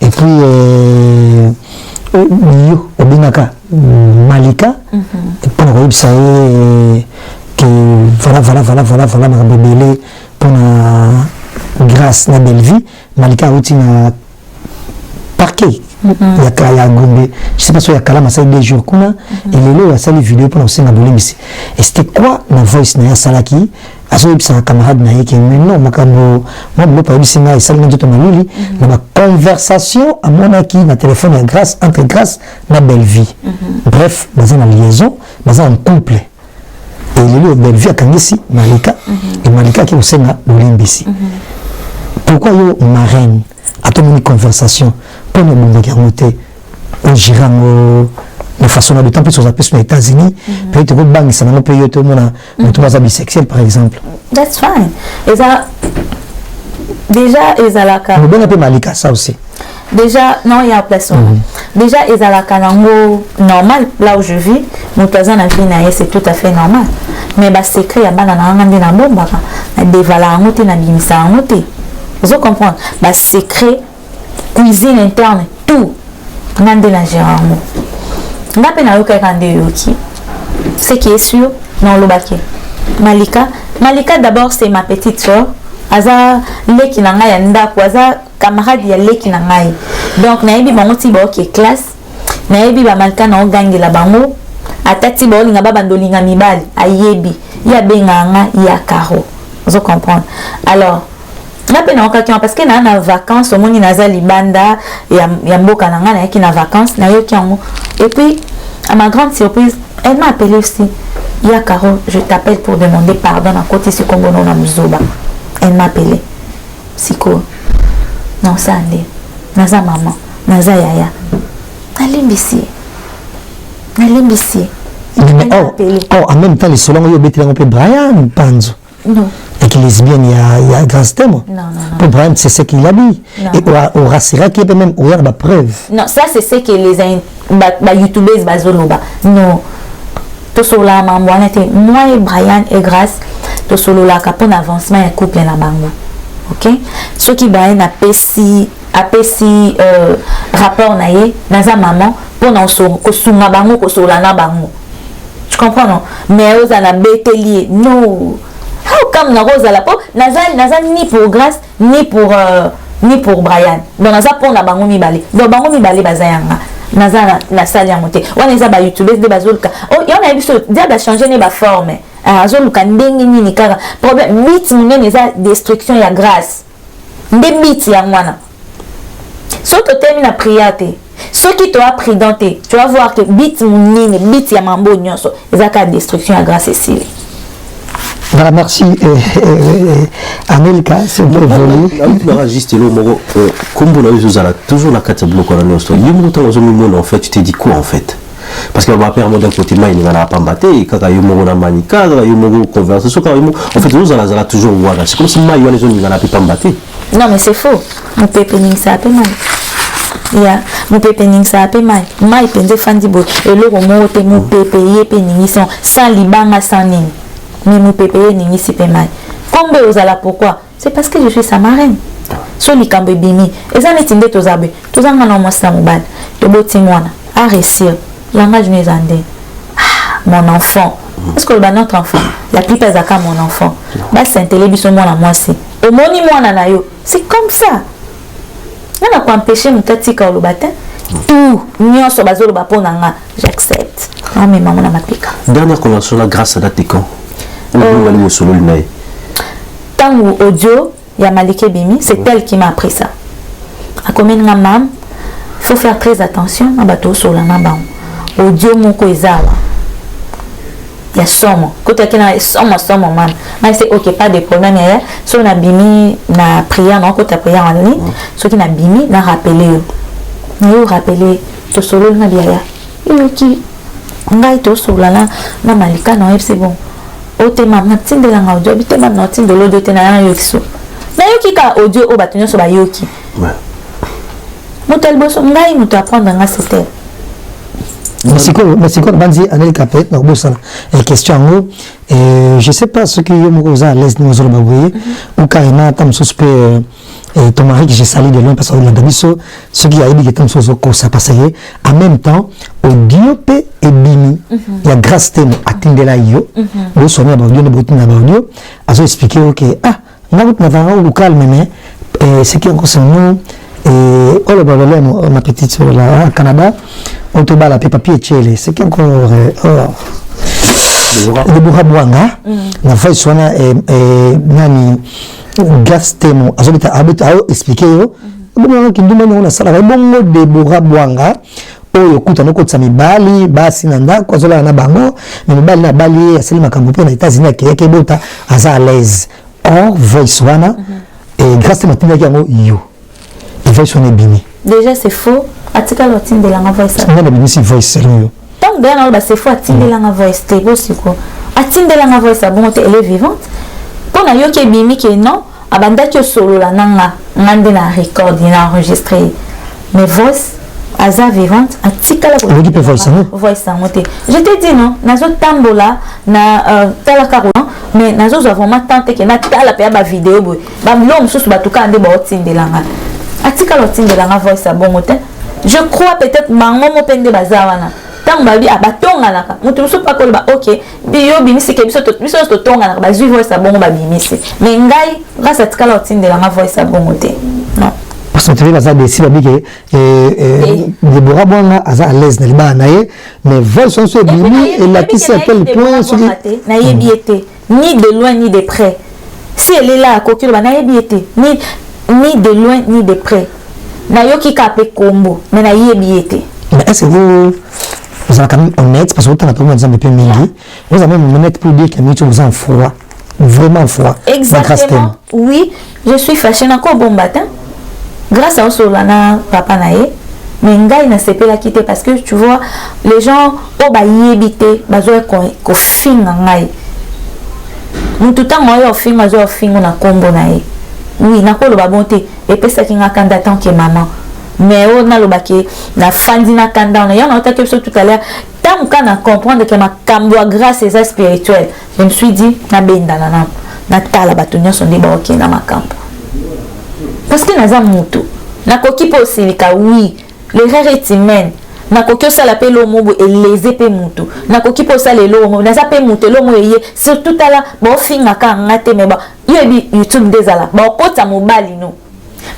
et puis yo obinaka Malika pour le ça que voilà ma bébé pour na grâce na Belleville Malika outi na parquet ya Gombe je sais pas si il y a Kalama ça 2 jours kuna et lelo ya sali vidéo pour aussi na bolimisi et c'était quoi la voice na ya salaki aso ibisa camarade na yeke mais non makambo moi pas ibisa na sali na joto maluli na conversation à mon aki na téléphone ya grâce entre grâce na Belleville bref dans une liaison dans un couple et lelo Belleville akangisi Malika et Malika qui aussi na bolimbisi pourquoi yo marraine à ton une conversation pour nous montrer on gère de façon de temps plus sur les États-Unis peut-être que banque ça n'a pas payé tout le monde tout le bisexuel par exemple that's fine et ça déjà ezalaka on a peu Malika ça aussi déjà non il y a place déjà ezalaka nango normal là où je vis mon cousin a vie na c'est tout à fait normal mais ba secret ya bana na ngandi na bomba na devala ngote na bimisa ngote vous comprenez ba secret cuisine interne tout ngande na géramo ngape na yoka kande yoki ce qui est sûr non lo baké Malika d'abord c'est ma petite soeur aza leki na ngai ya ndako aza camarade ya leki na ngai donc na yebi bango ti ba ok classe na yebi ba Malika na ogangela bango atati ba olinga ba bandolinga mibali ayebi ya benganga ya karo vous comprenez alors na pe na okaki parce que na vacances au moni naza libanda ya mboka na ngana yaki na vacances na yoki yango et puis à ma grande surprise elle m'a appelé aussi ya Caro je t'appelle pour demander pardon à côté si kongono na muzoba elle m'a appelé siko non ça ande naza maman naza yaya nalimbisi en même temps les solons yo beti un peu Brian Panzo non et que lesbienne il y a grâce thème non pour Brian c'est ce qu'il a dit et on rassira qui peut même ouvrir la preuve non ça c'est ce que les youtubeurs bazoloba non to sola mamwana te moi et Brian et grâce to solo la capon avancement et couple na bango OK ce qui Brian a pesi rapport na ye naza maman pour na ko sunga bango ko sola na bango tu comprends non mais aux ala betelier non how come na rosa la po naza ni pour grâce ni pour ni pour Brian. Donc naza pour na bango mibale. Donc bango mibale bazayanga. Naza na salle ya monté. Wana eza ba YouTubers de bazoluka. Oh, yona biso dia ba changer ne ba forme. Azoluka ndenge nini kaka. Problème bit munene eza destruction ya grâce. Nde bit ya mwana. So to termine la prière, ce qui t'a pridente, tu vas voir que bit munene, bit ya mambo nyonso, eza ka destruction ya grâce Cécile. Voilà, merci Anelka, c'est un peu évolué. Juste là, comme vous l'avez toujours la carte bloquée dans l'histoire. En fait, tu t'es dit quoi en fait? Parce que ma père, d'un côté, il n'a pas battu, quand il y a eu manika, il y a eu conversation, en fait, nous allons toujours voir. C'est comme si moi, il n'a pas battu. Non, mais c'est faux. Mon pépé, ça a peu mal. Ya mon pépé ça a peu mal. Moi, il pense Fandibo. Et le roman, mon pépé, il sont sans libanga, sans nini. Mais mon pépé, il si peu mal. Combien vous allez pourquoi? C'est parce que je suis sa marraine. So li kambe bimi. Et ça n'est pas tous abe. Tous en gagnant moi ça mobile. De beau timwana. À réussir. Langage mes andés. Mon enfant. Parce que le notre enfant. La plupart des cas mon enfant. Bah c'est un télévision moi la moi c'est. Au moni moi na yo. C'est comme ça. On a pas empêché mon tati quand le baptême. Tout. Nyon so bazolo ba ponanga. J'accepte. Ah mais maman na mapika. Dernière convention la grâce à date quand? Tant audio, il y a Malike Bimi, c'est elle qui m'a appris ça. À combien de mam, il faut faire très attention à bateau sur la nabam. Audio mon koizawa. Il y a somme. Quand il y a somme mam. Mais c'est ok, pas de problème. Si on a bimi na prière, non, quand tu as prière en ligne, ceux qui n'a bimi, n'a rappelé. Nous rappeler, to solo na biaya. Il qui, on a été sur la na Malika, non, c'est bon. Ote mama tinde la audio bite mama na tinde l'audio te na yokiso na yoki ka audio o batunyo so ba yoki mutel boso ngai muto apprendre nga c'était mais c'est quoi banzi Anel Capet na bossa la question je sais pas ce que yo mo za les nous zo ba boye ou carrément tam suspect ton mari que j'ai sali de loin parce que la biso ce qui a dit que tam so ko ça passer en même temps audio pe et bimi la grâce temo atindela yo bo sonia ba audio ne botina ba audio azo expliquer OK na va au calme mais ce qui encore c'est nous oh le problème ma petite sur la Canada on te bat la papier tchele c'est qui encore de Bourabouanga la fois sonia nani gastemo azobita abita expliquer yo bon ki nduma na sala bongo de Bourabouanga oyo kuta no kotsa mibali basi na ndako azola na bango mibali na bali asili makambo pe na États-Unis akeke bota aza à l'aise or voice wana et grâce à matinaki yango yo et voice wana bimi déjà c'est faux atika lotine de la voice ça na bimi si voice sérieux donc bien ba c'est faux atine de la voice te bosiko atine de la voice bon elle est vivante pour na yo ke bimi ke non abandaki solo la nanga ngande na record na enregistrer mais voice Aza vivante, atika la voice sangote. Je te dis non, nazo tambola na tala karo mais nazo vraiment tante que na tala pe ba vidéo boy. Ba l'homme sous batuka ande ba otindelanga. Atika la otindelanga voice bongote. Je crois peut-être bango mo pende bazawana. Tant babi abatonga naka. Mutu so pa ko ba OK. Biyo bimisi ke biso to tonga naka ba zui voice bongo ba bimisi. Mais ngai grâce atika la otindelanga voice bongote. Non. Parce que tu vas décider que Deborah Bonga a à l'aise dans le bas mais vol sont sur bimi et la qui à quel point ni de loin ni de près. Si elle est là à coquille ba nayebiete ni de loin ni de près. Na yoki kapé combo mais nayebiete. Mais est-ce que vous êtes quand même honnête parce que vous avez un peu mingi vous avez même honnête pour dire que vous êtes froid vraiment froid. Exactement. Oui, je suis fâchée encore bon matin. Grâce à Solana papa nae mais ngai na sepela quitter parce que tu vois les gens au ba yebité bazo ko finga ngai mutu tango yo finga zo finga na kombo nae oui na ko lo ba bonté et pesa ki nga kanda tant que maman mais on a lo ba ki na fandi na kanda na yo na otake tout à l'heure tant qu'on a comprendre que ma kambo grâce et ça spirituel je me suis dit na benda na tala batunya son de ba OK na makambo. Parce que naza mutu na koki po silika oui l'erreur est humaine na koki ça l'appelle l'homme et les épées mutu na koki po ça le l'homme na ça pe mutu l'homme yé surtout à la bon finga ka ngate mais ba yebi YouTube dezala ba kota mobali no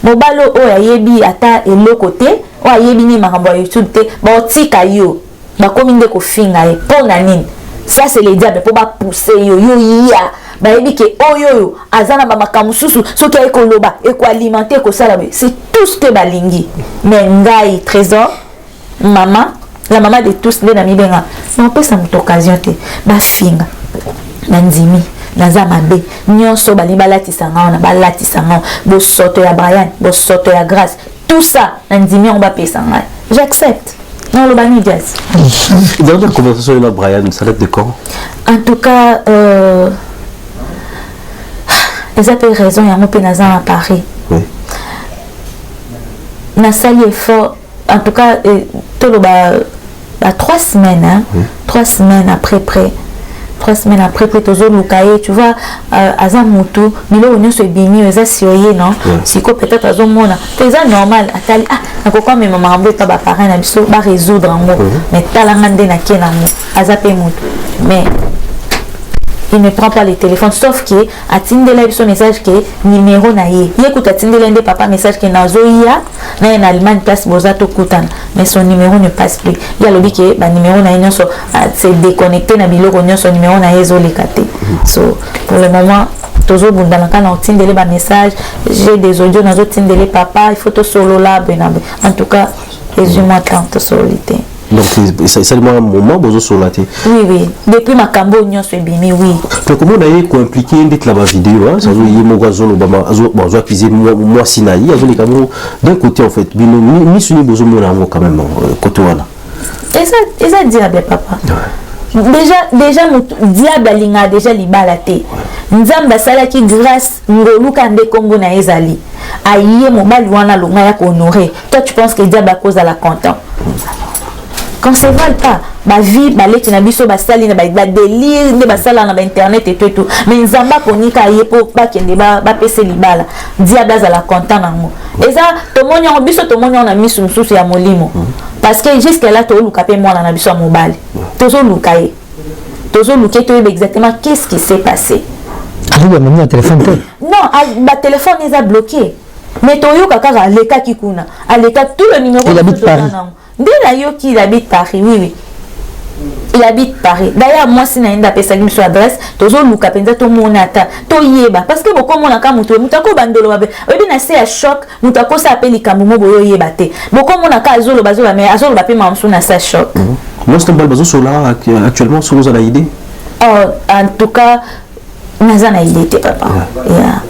mobalo o ayebi ata eloko te o ayebi ni makambo ya YouTube te ba otika yo ba komi nde ko finga e pona nini. Ça c'est les diables pour ba pousser yo ya ba yebi ke oyo azana ba makamususu soki ay ko loba e ko alimenter ko sala c'est tout ce que balingi. Mais ngai trésor maman la maman de tous les amis benga non peut ça occasion te ba finga nanzimi naza mabe nyonso bali balatisa ngao na balatisa ngao bo soto ya Brian bo soto ya Grâce tout ça nanzimi on va pesa ngai j'accepte non le bani jazz. Dernière conversation avec Brian, ça date de quand? En tout cas ils avaient raison il y a mon pénaza à Paris. Oui. Na sali effort en tout cas tout le 3 semaines hein. Oui. 3 semaines après 3 semaines après tozo lukaye tu vois azamutu bilo onyo bini eza sioye non siko peut-être azomona c'est normal atali nakoko même maman pas ba parents na biso ba résoudre ngo mais talanga nde na kenamo azape mutu mais il ne prend pas le téléphone sauf que atindela biso message que numéro na ye écoute atindela nde papa message que nazoya na en Allemagne place bozato kutana mais son numéro ne passe plus il y a lobby que ba numéro na nyonso c'est déconnecté na biloko nyonso numéro na yezo lekate so pour le moment tozo bundana kana atindela ba message j'ai des audios nazo tindela papa il faut to solo là en tout cas résume-moi tant solité. Donc c'est seulement un moment bozo solaté. Oui depuis ma cambo nyonso ebimi oui. Mais comment on a ko impliqué ndit la vidéo hein ça zo yimo gazolo bama bon zo accuser moi sinayi azo les camo d'un côté en fait bino ni suni bozo mona ngo quand même côté wala. Et ça diable papa. Déjà mon diable linga déjà libalate. Nzamba sala ki grâce ngoluka nde kombo na ezali. Aïe mon bali wana longa ya ko honorer. Toi tu penses que diable à cause à la content. Quand c'est vrai pas ma vie baleti na biso basali na ba délire ne basala na ba internet et tout mais nzamba konika yepo ba kende ba pese libala diable za la content nango eza to monyo biso to monyo na misu mususu ya molimo parce que jusqu'à là to luka pe mwana na biso mobile tozo lukaye tozo luke to exactement qu'est-ce qui s'est passé ali ba moni téléphone te non ba téléphone est bloqué mais to yo kaka aleka kikuna aleka tout le numéro de Paris. Il habite Paris, oui. Il habite Paris. D'ailleurs, moi, si je n'ai pas son adresse, je vais tout monata, to yeba. Parce que beaucoup de gens ont mutako bandolo babe. Obi na se a choc, mutako sa appelle kamumo boyo yeba te. Beaucoup de gens ont azolo bazola mais azolo bape mamsu na sa choc. Moi, c'est un bal bazo sola actuellement sur vous à la idée. En tout cas, nazana idée papa.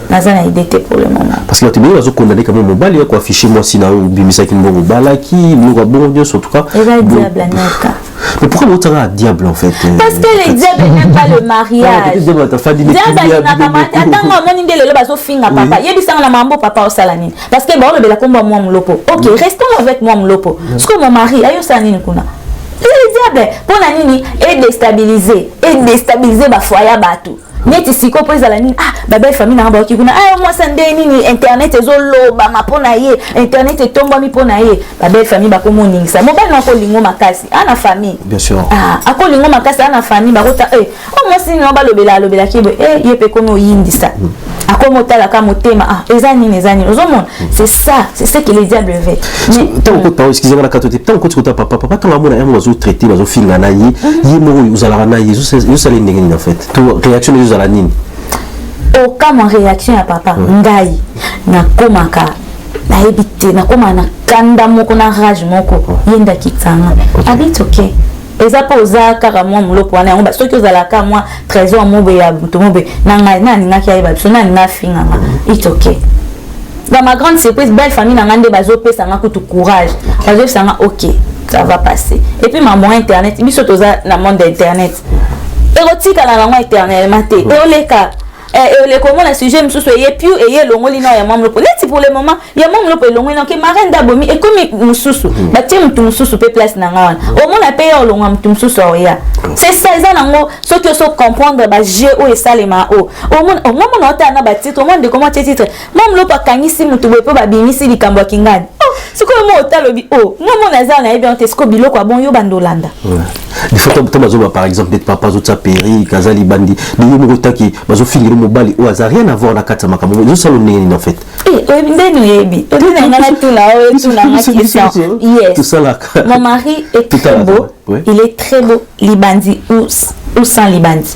Nazana idée pour le moment. Parce que tu bien bazo condamné comme mobile ya ko afficher moi sina bimisa ki mbongo balaki, mbongo bon Dieu en tout cas. Et là diable neka. Mais pourquoi vous êtes un diable en fait? Parce que les diables n'aiment pas le mariage. Diable papa. Yebisanga na mambo papa au salani. Parce que bon le bela komba moi mlopo. OK, restons avec moi mlopo. Parce que mon mari ayo salani kuna. Les diables pour la nini et déstabiliser ba foyer batou. Neti siko po ezala nini baba famille na ba kikuna moi sande nini internet ezolo ba mapona ye internet etomba mi pona ye baba famille ba ko moningisa mobali na ko lingo makasi ana famille bien sûr ako lingo makasi ana famille ba kota moi si no ba lobela kibo ye pe kono yindisa ako motala ka motema ezani ozomona c'est ça c'est ce que les diables veulent mais tant que excusez-moi la katote tant que tu papa tant la mona un oiseau traité oiseau finga na yi mo uzala na yi yo sali ndenge en fait to réaction à la nini aucun mon réaction à papa ngai na komaka na ebite na koma na kanda moko na rage moko yenda kitanga habite OK eza pa oza kaka mwa mlopo wana yango soki ozalaka mwa trésor mobe ya buto mobe na ngai na ningaki ayeba biso na ninga finga it's OK dans ma grande surprise belle famille na ngande bazopesa nga kutu courage bazopesa nga OK ça va passer et puis ma moyen internet biso toza na monde internet érotique à la langue éternellement et oleka et le comment le sujet me soucie et puis et le ngoli na ya mamlo pour pour le moment ya mamlo pour le ngoli na ke marraine d'abomi et comme mususu ba tie mutu mususu pe place na ngawana au moins na paye le ngam mutu mususu ya c'est ça ça nango ce que so comprendre ba je o et salema o au moins na ota na ba titre au moins de comment titre mamlo pa kangisi mutu be pe ba bimisi likambo kingani ce que moi talobi oh moi mon azar na bien tesco biloko bon yo bandolanda des fois tu par exemple des papas autres péri kazali bandi de yo moko qui bazo finir mobali ou azar rien à voir na kata makambo zo salone en fait ndeno yebi ndena ngana tula o tula question yes tout ça là mon mari est très beau il est très beau libandi ou sans libandi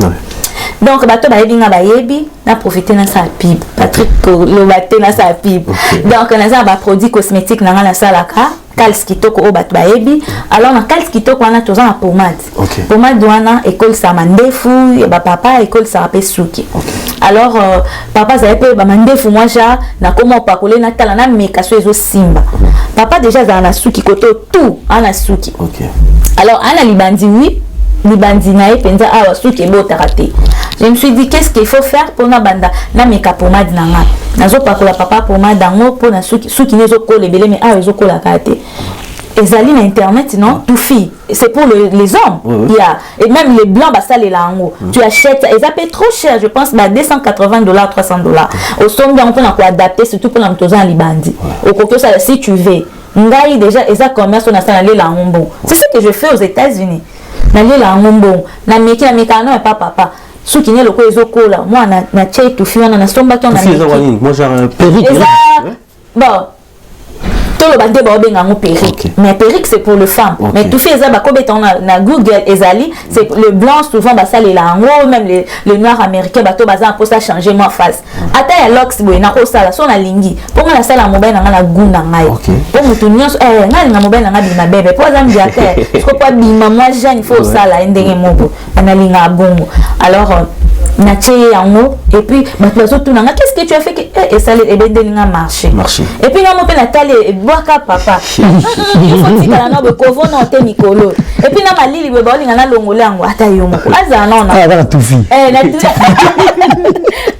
donc bato bayebi nga bayebi na profiter na sa pib Patrick lo baté na sa pib donc na za ba produit cosmétique na nga na salaka Kals Kitoko o bato bayebi alors na Kals Kitoko wana toza na pomade pomade wana école sa mandefu et ba papa école sa pe suki alors papa ça pe ba mandefu moi ja na comment pakole na tala na mekaso ezo simba papa déjà za na suki koto tout ana suki alors ana libandi oui libandi na e penza awa suki bota raté. Je me suis dit qu'est-ce qu'il faut faire pour na banda na meka pomade na nga nazo pakola papa pomade dango pour na suki nezo ko lebele mais awa ezo ko la raté. Ezali na internet non tout fille c'est pour les hommes il y a et même les blancs bah ça les lango tu achètes et ça paye trop cher je pense bah $280 $300 au somme on peut na adapter surtout pour la mtoza en libandi au côté ça si tu veux ngai déjà et ça commerce on a ça les lango c'est ce que je fais aux États-Unis na les lango na meki non pas papa ce qui n'est le quoi ezokola moi na tché tout fille on a somba qui on a moi j'ai un perruque bon le bandé ba benga ngo perruque mais perruque c'est pour le femme mais tout fait ça ba kobeta na Google ezali c'est le blanc souvent ba ça les lango même le noir américain ba to baza pour ça changer ma face ata ya locks boy na ko sala so na lingi pour na sala mobile na guna ngai pour mutu nyonso ngai na mobile na bima bébé pour ça me dire ko pas bima moi Jeanne faut sala ndenge moko na linga bongo alors na tché yango et puis bato tout nanga qu'est-ce que tu as fait que et ça les bendelinga marché et puis na mo pe na tale boaka papa il faut tika na bo kovo na te mikolo et puis na malili be ba linga na longola yango ata yo moko aza na ona na tout fi na tout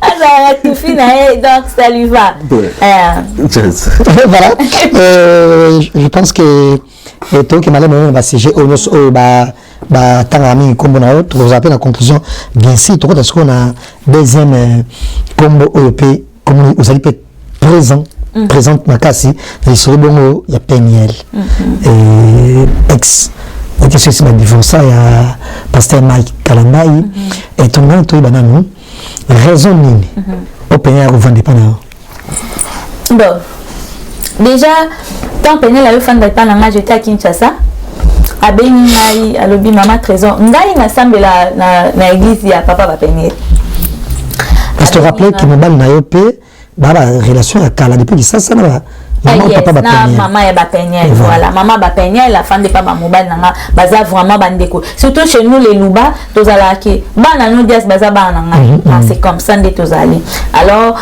aza tout fi na donc ça lui va voilà je pense que toi qui malheureusement va siéger au bah tangami combo na autre vous appelez la conclusion bien sûr tout ce qu'on a deuxième combo OEP comme vous allez être présente na kasi et sur le bongo il y a Peniel et ex et que c'est ma divorce il y a pasteur Mike Kalamai et tout le monde tout banano raison nini au Peniel vous vendez pas na bon déjà tant Peniel a eu fan de pas na j'étais à Kinshasa abengi ngai alobi mama trésor ngai na sambela na église ya papa ba Peniel parce que rappeler que mobile na yope ba relation à kala depuis ça na maman papa ba Peniel maman ya ba Peniel voilà maman ba Peniel la femme de papa mobile nanga baza vraiment bandeko surtout chez nous les luba tozala ki bana no dias baza bana nanga c'est comme ça nde tozali alors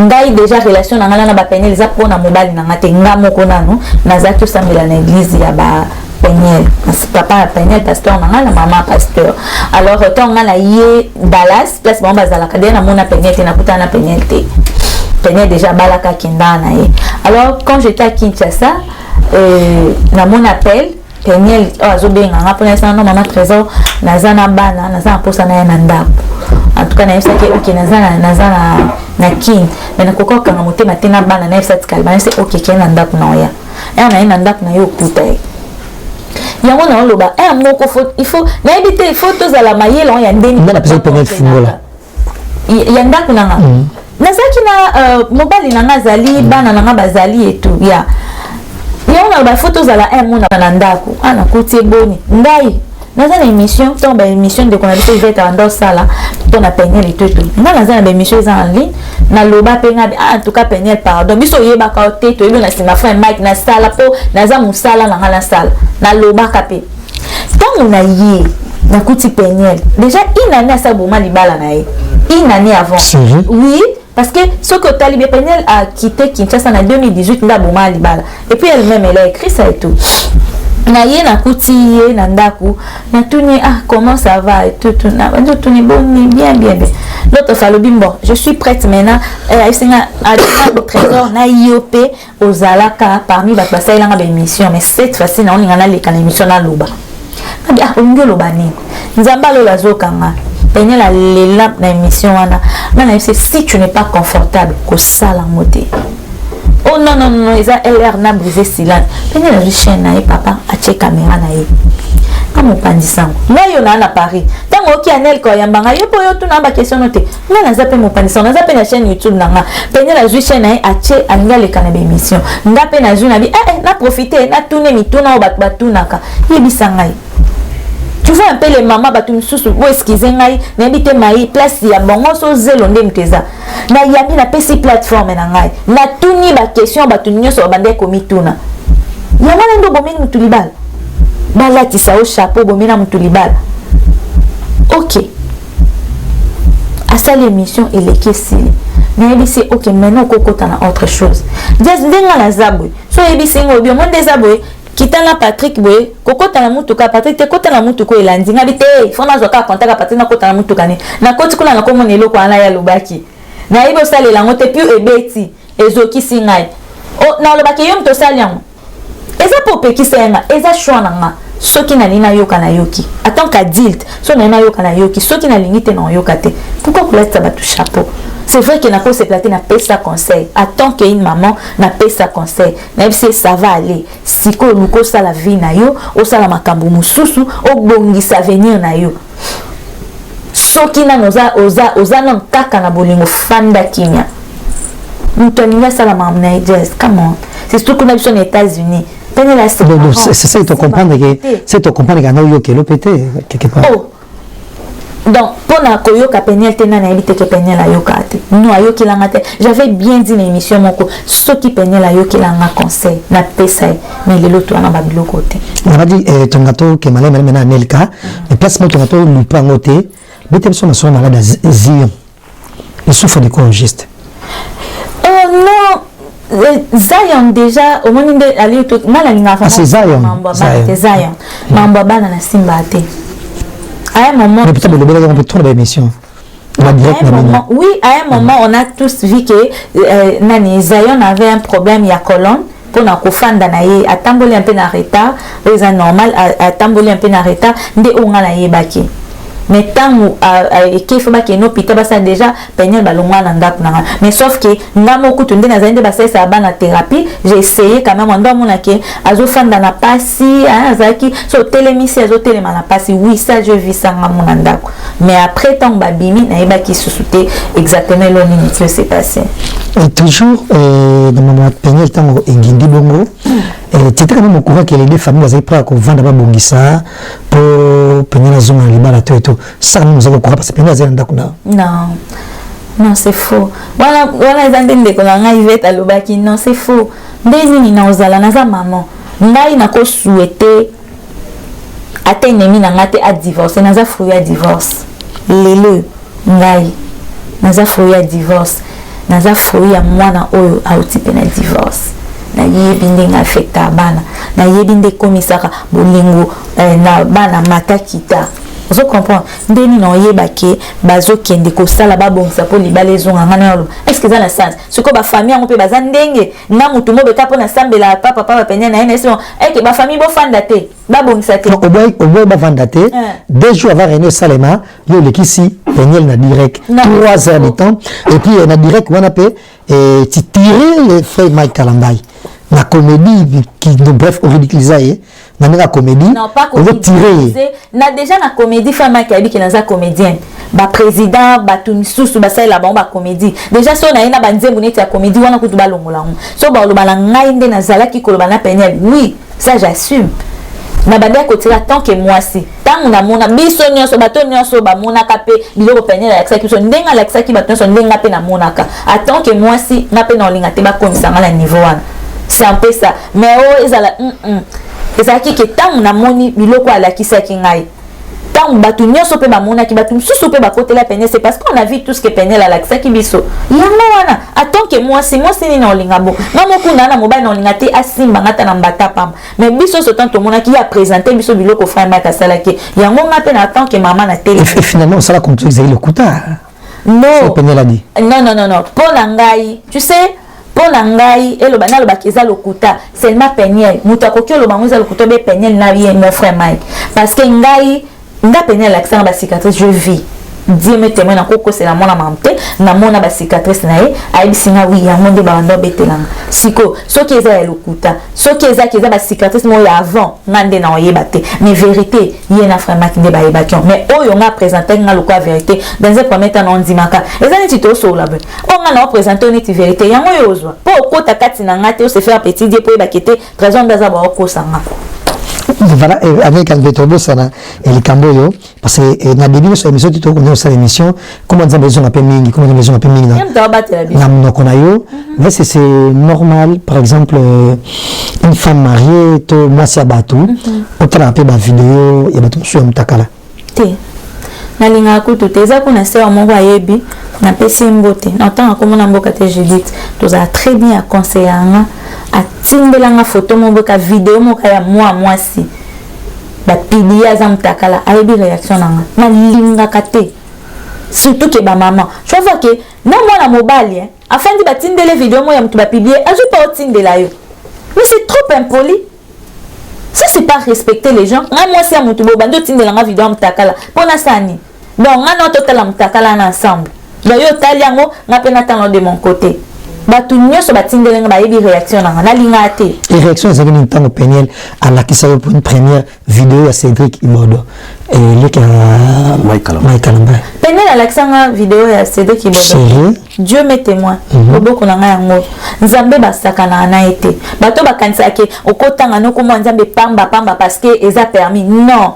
ngai déjà relation nanga na ba Peniel za pona mobile nanga te ngamoko nano naza to sambela na église ya ba Peniel papa Peniel pasteur nanga na maman pasteur alors tant on a yé Dallas place bon bazala kadena na mona Peniel te na puta na Peniel te Peniel déjà balaka kindana ye alors quand j'étais à Kinshasa na mon appel Peniel azobenga nga pona ça non maman trésor nazana bana nazana posa na ndako en tout cas na yesa ke OK nazana na kin mais na kokoka nga motema tena bana na yesa tikalba c'est OK kena ndako na ya et na ndako na yo kuta yango na loba moko il faut na éviter photos à la maille on ya ndeni na pesa Peniel fungola ya ndako na nga nazaki na mobile na ngazali bana na bazali et tout ya on a ba photos à la mona na ndako ana kuti boni ngai naza na émission to ba émission de connaissance je vais t'en sala to na Peniel et tout nga naza na émission en ligne na loba penga en tout cas Peniel pardon biso yeba ka te to yeba na sima fa mic na sala po naza musala na ngala sala na loba kapé tant on a yé na kuti Peniel déjà une année à sa boma libala na une année avant oui parce que ce que Talibé Peniel a quitté Kinshasa en 2018 ndaboma libala et puis elle-même elle a écrit ça et tout na ye na kuti na ndaku na tuni comment ça va et tout na tuni bon bien l'autre falobi bon je suis prête maintenant à le trésor na IOP aux alaka parmi ba passer la émission mais cette fois-ci na on ngana le kana émission na loba on ngelo bani nzamba lo lazokanga Peniel a les na émission wana na c'est si tu n'es pas confortable ko sala moté oh oh non non non eza LR na brisé silence pene la chaîne na papa a che caméra na ye comme opandisa moi yo na Paris tango oki anel ko yambanga yo po yo tuna ba question note nga na zape mo pandisa na zape na chaîne YouTube na nga pene la chaîne na a che anga le kana be émission nga pe na ju na bi na profiter na tune mituna o batunaka yebisa ngai. Tu vois un peu les mamans batum susu bo excusez ngai na bité mai place ya bongo so zelo ndem teza na yami na pesi plateforme na ngai na tuni ba question batunyo so bande ko mituna yama ndo bomeni mutulibal bala tisa au chapeau bomena mutulibal. OK à ça l'émission et les questions mais ebisi OK maintenant kokota na autre chose just ndenga la zabwe so ebisi ngobi mo ndezabwe kitana Patrick boy kokota na mutuka Patrick te kota na mutuko elandi ngabi te fona zoka contaka Patrick na kota na mutuka ne na koti kuna na komona eloko ana ya lobaki na ibo sale la ngote pi ebeti ezoki singai o na lobaki yo mto sale yango eza pope kisenga eza shwana nga soki na nina yoka na yoki attends qu'adulte so na nina yoka na yoki soki na lingite na yoka te pourquoi coulette ba tout chapeau. C'est vrai que na ko se plater na pesa conseil attends que une maman na pesa conseil même si ça va aller siko luko sa la vie na yo o sala makambo mususu o bongisa avenir na yo soki na oza non kaka na bolingo fanda kinya mutoninga sala mamna just come on c'est surtout qu'on a besoin aux États-Unis. C'est ça, il te comprendre que c'est te comprendre qu'il y a un qui est pété quelque part. Oh. Donc, pour la koyoka penel tena na ebite ke penel la yokate. Nous ayoki langate. J'avais bien dit l'émission moko ceux qui penel la yoki langa conseil na pesa mais les autres na babilo côté. On a dit ton gâteau que malé maintenant Nelka, le placement ton gâteau nous pas ngoté. Mais tes personnes sont malades Zion. Ils souffrent de quoi juste? Oh non. Zion déjà au moment de aller tout mal à c'est Zion. Zion. Mambo bana na simba te. À un moment, peut-être le bel on peut trouver l'émission. Oui, à un moment on a tous vu que Nani Zion avait un problème il y a colonne pour na kofanda na ye atamboli un peu na retard, c'est normal atamboli un peu na retard nde onga na ye baki. Mais tant qu'il faut que nous pita basa déjà peigner balongwa na ndako na mais sauf que ngamo kutunde na zande basa ça ba na thérapie j'ai essayé quand même ndo mona ke azofanda na pasi azaki so télémisi azotelema na pasi oui ça je vis ça ngamo na ndako mais après tant babimi na eba ki susute exactement le nini qui s'est passé et toujours dans mon moment peigner tant ngindi bongo tu étais quand même au courant que les deux familles avaient pris à vendre ba bongisa pour peigner la zone libala tout et tout. Ça nous avons couru parce que non c'est faux voilà ils entendent que la Yvette à l'obaki non c'est faux des ni na ozala na za maman ngai na ko souhaiter atteindre mi na ngate à divorce na za fruit à divorce lelo ngai na za fruit à divorce na za fruit ya mwana oyo a otipe na divorce na yebi ndenge affecta bana na yebi nde komisaka bolingo na bana matakita. Vous comprenez? Ndeni na oyeba ke bazo kende ko sala ba bongisa po libale zonga ngana lo. Est-ce que ça na sens? Ce que ba famille on peut baza ndenge na mutu mo beta po na sambela papa penya na ene so et que ba famille bo fanda te ba bongisa te. Au boy ba fanda te. 2 jours avant René Salema, yo le kisi penyel na direct 3 heures de temps et puis na direct on appelle et tu tirer le frère Mike Kalambai. La comédie qui de bref ridiculiser la comédie non pas comédie na déjà la comédie femme qui qui na comédien ba président ba tout sous ba ça la bomba comédie déjà so na ina ba nzembu neti ya comédie wana kutu ba longola so ba lo ba ngai nde na zala ki koloba na penel oui ça j'assume na ba ko tira tant que moi si tant na mona biso nyonso bato nyonso ba mona kapé biloko penel ya ça ki so ndenga la ça ki bato nyonso ndenga pe na mona ka tant que moi si na pe na linga te ba komisa ngala niveau wana. C'est un peu ça. Mais oh, ils ont ça qui est tant na moni biloko ala kisa ki ngai. Tant batu nyoso pe ba mona ki batu susu pe ba côté la peine c'est parce qu'on a vu tout ce que peine la kisa ki biso. Yango wana attends que moi si ni na olinga bo. Na moku na mobile na olinga te asimba ngata na mbata pam. Mais biso so tant to mona ki a présenter biso biloko frère maka sala ki. Yango ngape na attends que maman na télé. Et finalement ça la comme tu exagères le kuta. Non. Non. Pour langai, tu sais pour langai et le banal le bakiza le kuta seulement peniel mutakoki le banguza le kuta be peniel na bien mon frère Mike parce que ngai nga peniel l'accent ba cicatrice je vis Dieu me témoin na koko c'est la mona mamte na mona ba cicatrice na ye ayibisinga wi ya monde ba ndo betelanga siko soki eza ya lokuta soki eza ba cicatrice mo ya avant ngande na oyeba te mais vérité ye na vraiment ki nde ba yebaki mais oyo nga présenter nga lokwa vérité dans un premier temps on dit maka eza neti to so la be o nga na présenter neti vérité yango yozwa po okota kati na ngate o se faire petit Dieu po yeba kete trésor ndaza ba okosanga. Voilà, avec un bétobo, ça et les camboyo, parce que na début de cette émission, tu connais cette émission, comment on dit maison à Péming, comment on dit maison à Péming, mais c'est normal, par exemple, une femme mariée, to moi c'est abatou, on t'a rappelé ma vidéo, il y a tout sur un takala. Na linga kutu teza kuna sewa mongo ayebi na pesi mbote na tanga komona mboka te Judith toza très bien conseiller nga atindela photo mboka vidéo moka ya moi si ba pili aza mtakala ayebi réaction na linga kate surtout que ba maman je vois que na mwana mobali afandi batindele vidéo mo ya mtu ba publier azu pas otindela yo mais c'est trop impoli. Ça c'est pas respecter les gens. Moi c'est à mon tour bando tindela nga vidéo mtakala pona sani. Donc on a total mtakala ensemble. D'ailleurs taliango nga pena tano de mon côté. Batu nyoso batindela nga ba yebi réaction na linga ate. Et réaction c'est une temps Peniel à la qui ça pour une première vidéo à Cédric Ibodo et lui qui a Michael Peniel Alexandre vidéo à Cédric Ibodo. Dieu m'est témoin. Oboko na nga yango. Nzambe basaka na ana été. Bato bakanisa ke okotanga no komo nzambe pamba parce que eza permis. Non.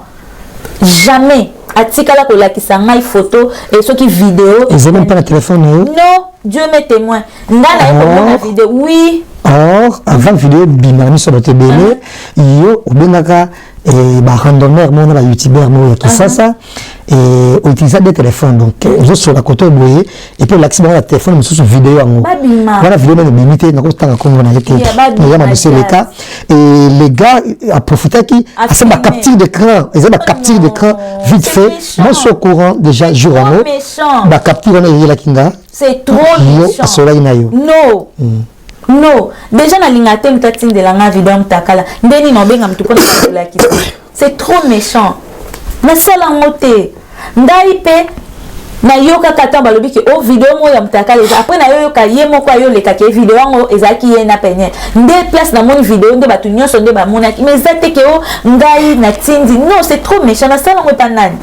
Jamais. Atikala ko lakisa ngai photo et ce qui vidéo. Ils ont même pas le téléphone. Non, Dieu m'est témoin. Ndana ko vidéo. Oui. Or, avant vidéo binami sur notre télé, yo obenaka ba randonneur mon la youtubeur mo qui ça et utiliser des téléphones donc je sur la côté boyer et puis l'accident la téléphone sur vidéo en voilà vidéo de limité donc tant comme on a été il y a monsieur les cas et les gars a profité qui a fait ma capture d'écran ils ont ma capture d'écran vite fait moi je suis au courant déjà jour en haut ma capture on est là kinga c'est trop méchant non déjà na lingate mtatine de la vidéo mtakala ndeni no benga mtu kona kula kitu c'est trop méchant na sala ngote ndai pe na yoka kata balobi ke o vidéo mo ya mtakala après na yoka yemo kwa yo leka ke vidéo ngo ezaki ye na penye nde place na moni vidéo nde batu nyonso nde ba mona mais zate ke o ngai na tindi non c'est trop méchant na sala ngota nani.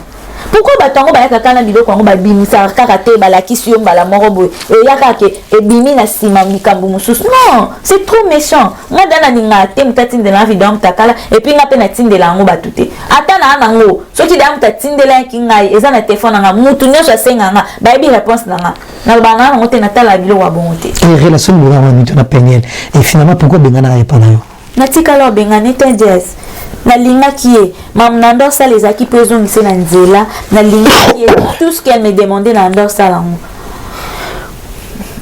Pourquoi batango ba yaka kana biloko ngo ba bimisa karate ba la kisio ba la morobo et yaka ke e bimi na sima mikambu mususu non c'est trop méchant nga dana ninga te mtatinde de la vidéo mtakala et puis nga pe na tindela ngo batute ata na nango soki da mtatindela kingai eza na téléphone nga mutu nyosho asenga nga ba bi réponse nga na bana ngo te na tala bilo wa bongote et relation mo na mutu na Peniel et finalement pourquoi bengana ya pana yo natikala bengana te jazz na linga qui est mam nandor ça les aki présent ici na nzela na linga qui est tout ce qu'elle me demandait nandor ça là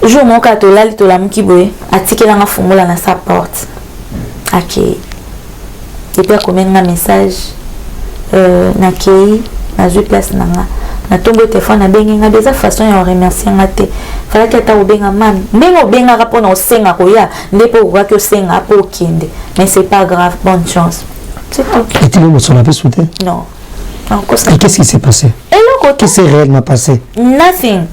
jour mon katolali to la mkiboye atikela nga fungola na sa porte OK et puis comme un message na kei na ju place na nga na tombo téléphone na bengi nga déjà façon ya remercier nga te fala que ta obenga mam bengo benga rapona osenga ko ya ndepo kwa que osenga po kinde mais c'est pas grave bonne chance. Et tu me son appel souté? Non. Et qu'est-ce qui s'est passé? Qu'est-ce qui s'est réellement passé? Nothing.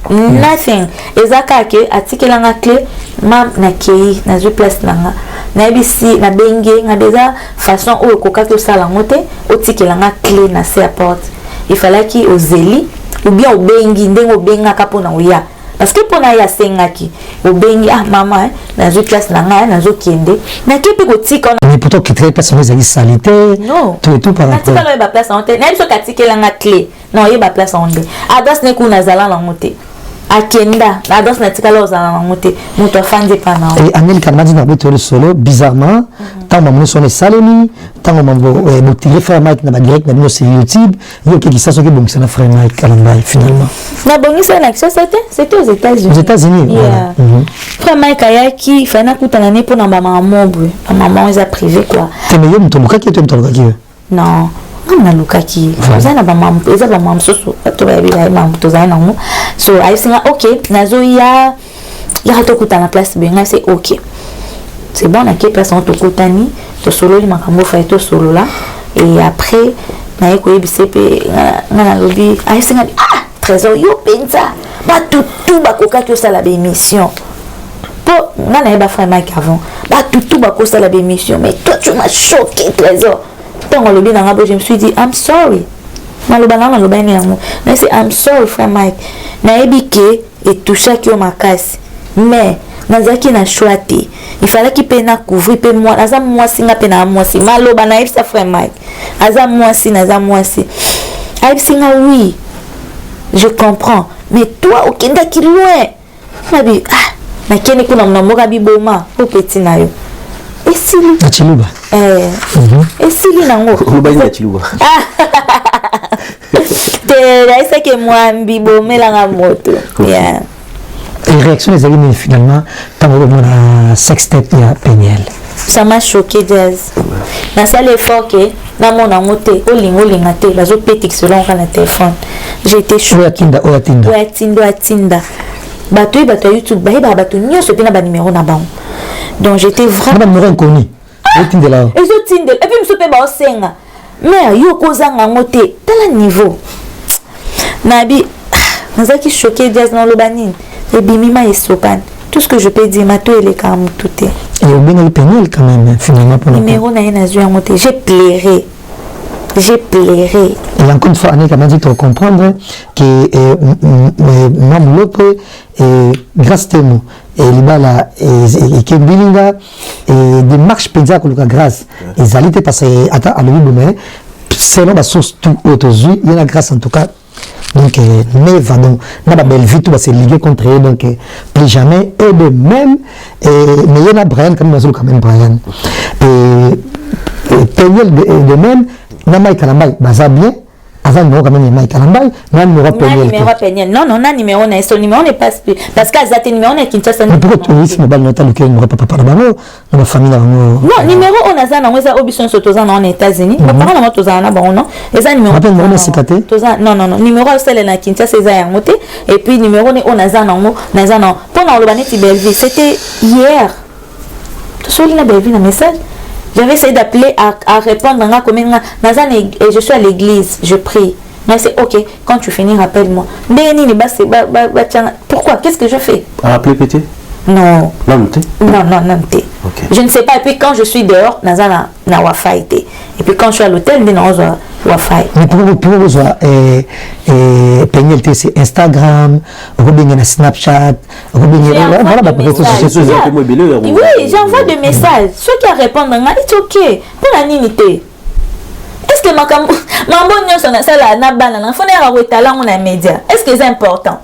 Ezaka ke atikela nga clé mam na kei na je place nanga na bisi na bengi nga déjà façon o koka to sala ngote otikela nga clé na sa porte. Il fallait qu'il ozeli ou bien au bengi ndengo benga kapona oya parce que pona ya sengaki au bengi ah maman na zo classe na nga na zo kende na kipi ko tika mais pourtant qui très personne les salité non tout par rapport na tika ba place en tête na biso katikela nga clé non ye ba place en tête adresse ne ku na zala na ngote akenda na adresse na tika lo zala na ngote muto afandi pana et Anel Kamadi na beto le solo bizarrement tant maman son salemi tant maman bo téléphone mic na direct na sur YouTube yo qui ça ce que bon ça na frère Mike Kalamba finalement na bongi ça na c'était aux États-Unis frère Mike ayaki fana kutana ne pour na maman mobu maman ils a privé quoi mais yo mtoluka ki non na lukaki za na ba maman eza ba maman soso to ba bila maman to za na mo so I singa OK nazo ya to kutana place benga c'est OK. C'est bon, on a quelques personnes au Kotani, au solo, il m'a fait au solo là. Et après, on a eu BCP, on a lobby, trésor yo penza batutu bakokaki osala bémission po nga nayeba frère Mike avant batutu bakosala bémission mais toi tu m'as choqué trésor ntango olobi nanga bo je me suis dit I'm sorry maloba nanga naloba ene yango na c'est I'm sorry frère Mike nayebi ke etouchaki yo makasi mais nazaki na choix te il fallait qu'il peine à couvrir pe moi aza mwasi nga pe na mwasi maloba na sa frère Mike aza mwasi naza mwasi aibsinga oui je comprends mais toi okendaki loin nabi nakende kuna mnamoka biboma o petit na yo esili na chiluba esili nango olobai na chiluba te laisa ke mwambi bomelanga moto yeah. Et réaction les amis finalement tant que mon sextet ya Peniel ça m'a choqué Jazz na ça l'effort que na mon amoté olinga te bazo pétik selon kana téléphone j'étais choqué atinda bato YouTube bato nyoso pe na ba numéro na bango donc j'étais vraiment numéro inconnu otinda là et puis monsieur pe ba osenga mais yo kozanga ngote tala niveau nabi nazaki choqué Jazz na lobanine et bimima esopan tout ce que je peux dire mato ele kam tout est et au bien le Peniel quand même finalement pour numéro na ena zu ngote j'ai pleuré et encore une fois Annie m'a dit de comprendre que même l'autre grâce à nous et libala et que bilinga et démarche penza ko luka grâce et zalité parce que ata alobi bomé selon la source tout autozu il y a grâce en tout cas donc mais va donc na ba belle vie tout va se liguer contre eux donc plus jamais et de même mais il y a Brian comme nous quand même Brian et Peniel de même na Mike Kalambai baza bien avant nous quand même Mike Kalambai na numéro Peniel non na numéro na son numéro n'est pas parce que ça numéro na Kinshasa mais pourquoi tu dis mobile notal lequel numéro papa na bango na famille na bango non numéro on a ça na ngeza obison sotoza na États-Unis papa na toza na bango non eza numéro on a sikate toza non numéro celle na Kinshasa eza ya ngote et puis numéro on a ça na za na pour na lobane ti belle vie c'était hier to soli na belle vie na message. J'avais essayé d'appeler à répondre et je suis à l'église, je prie. Mais c'est ok, quand tu finis, rappelle-moi. Pourquoi? Qu'est-ce que je fais? Appeler pété? Non. Non. Okay. Je ne sais pas. Et puis quand je suis dehors, na Wi-Fi. Et puis quand je suis à l'hôtel, na Wi-Fi. Mais pour vous, Peniel, c'est Instagram, na Snapchat, oui, j'envoie des messages. Ceux qui répondent, c'est ok. Pour la nité. Est-ce que ma est-ce que c'est important?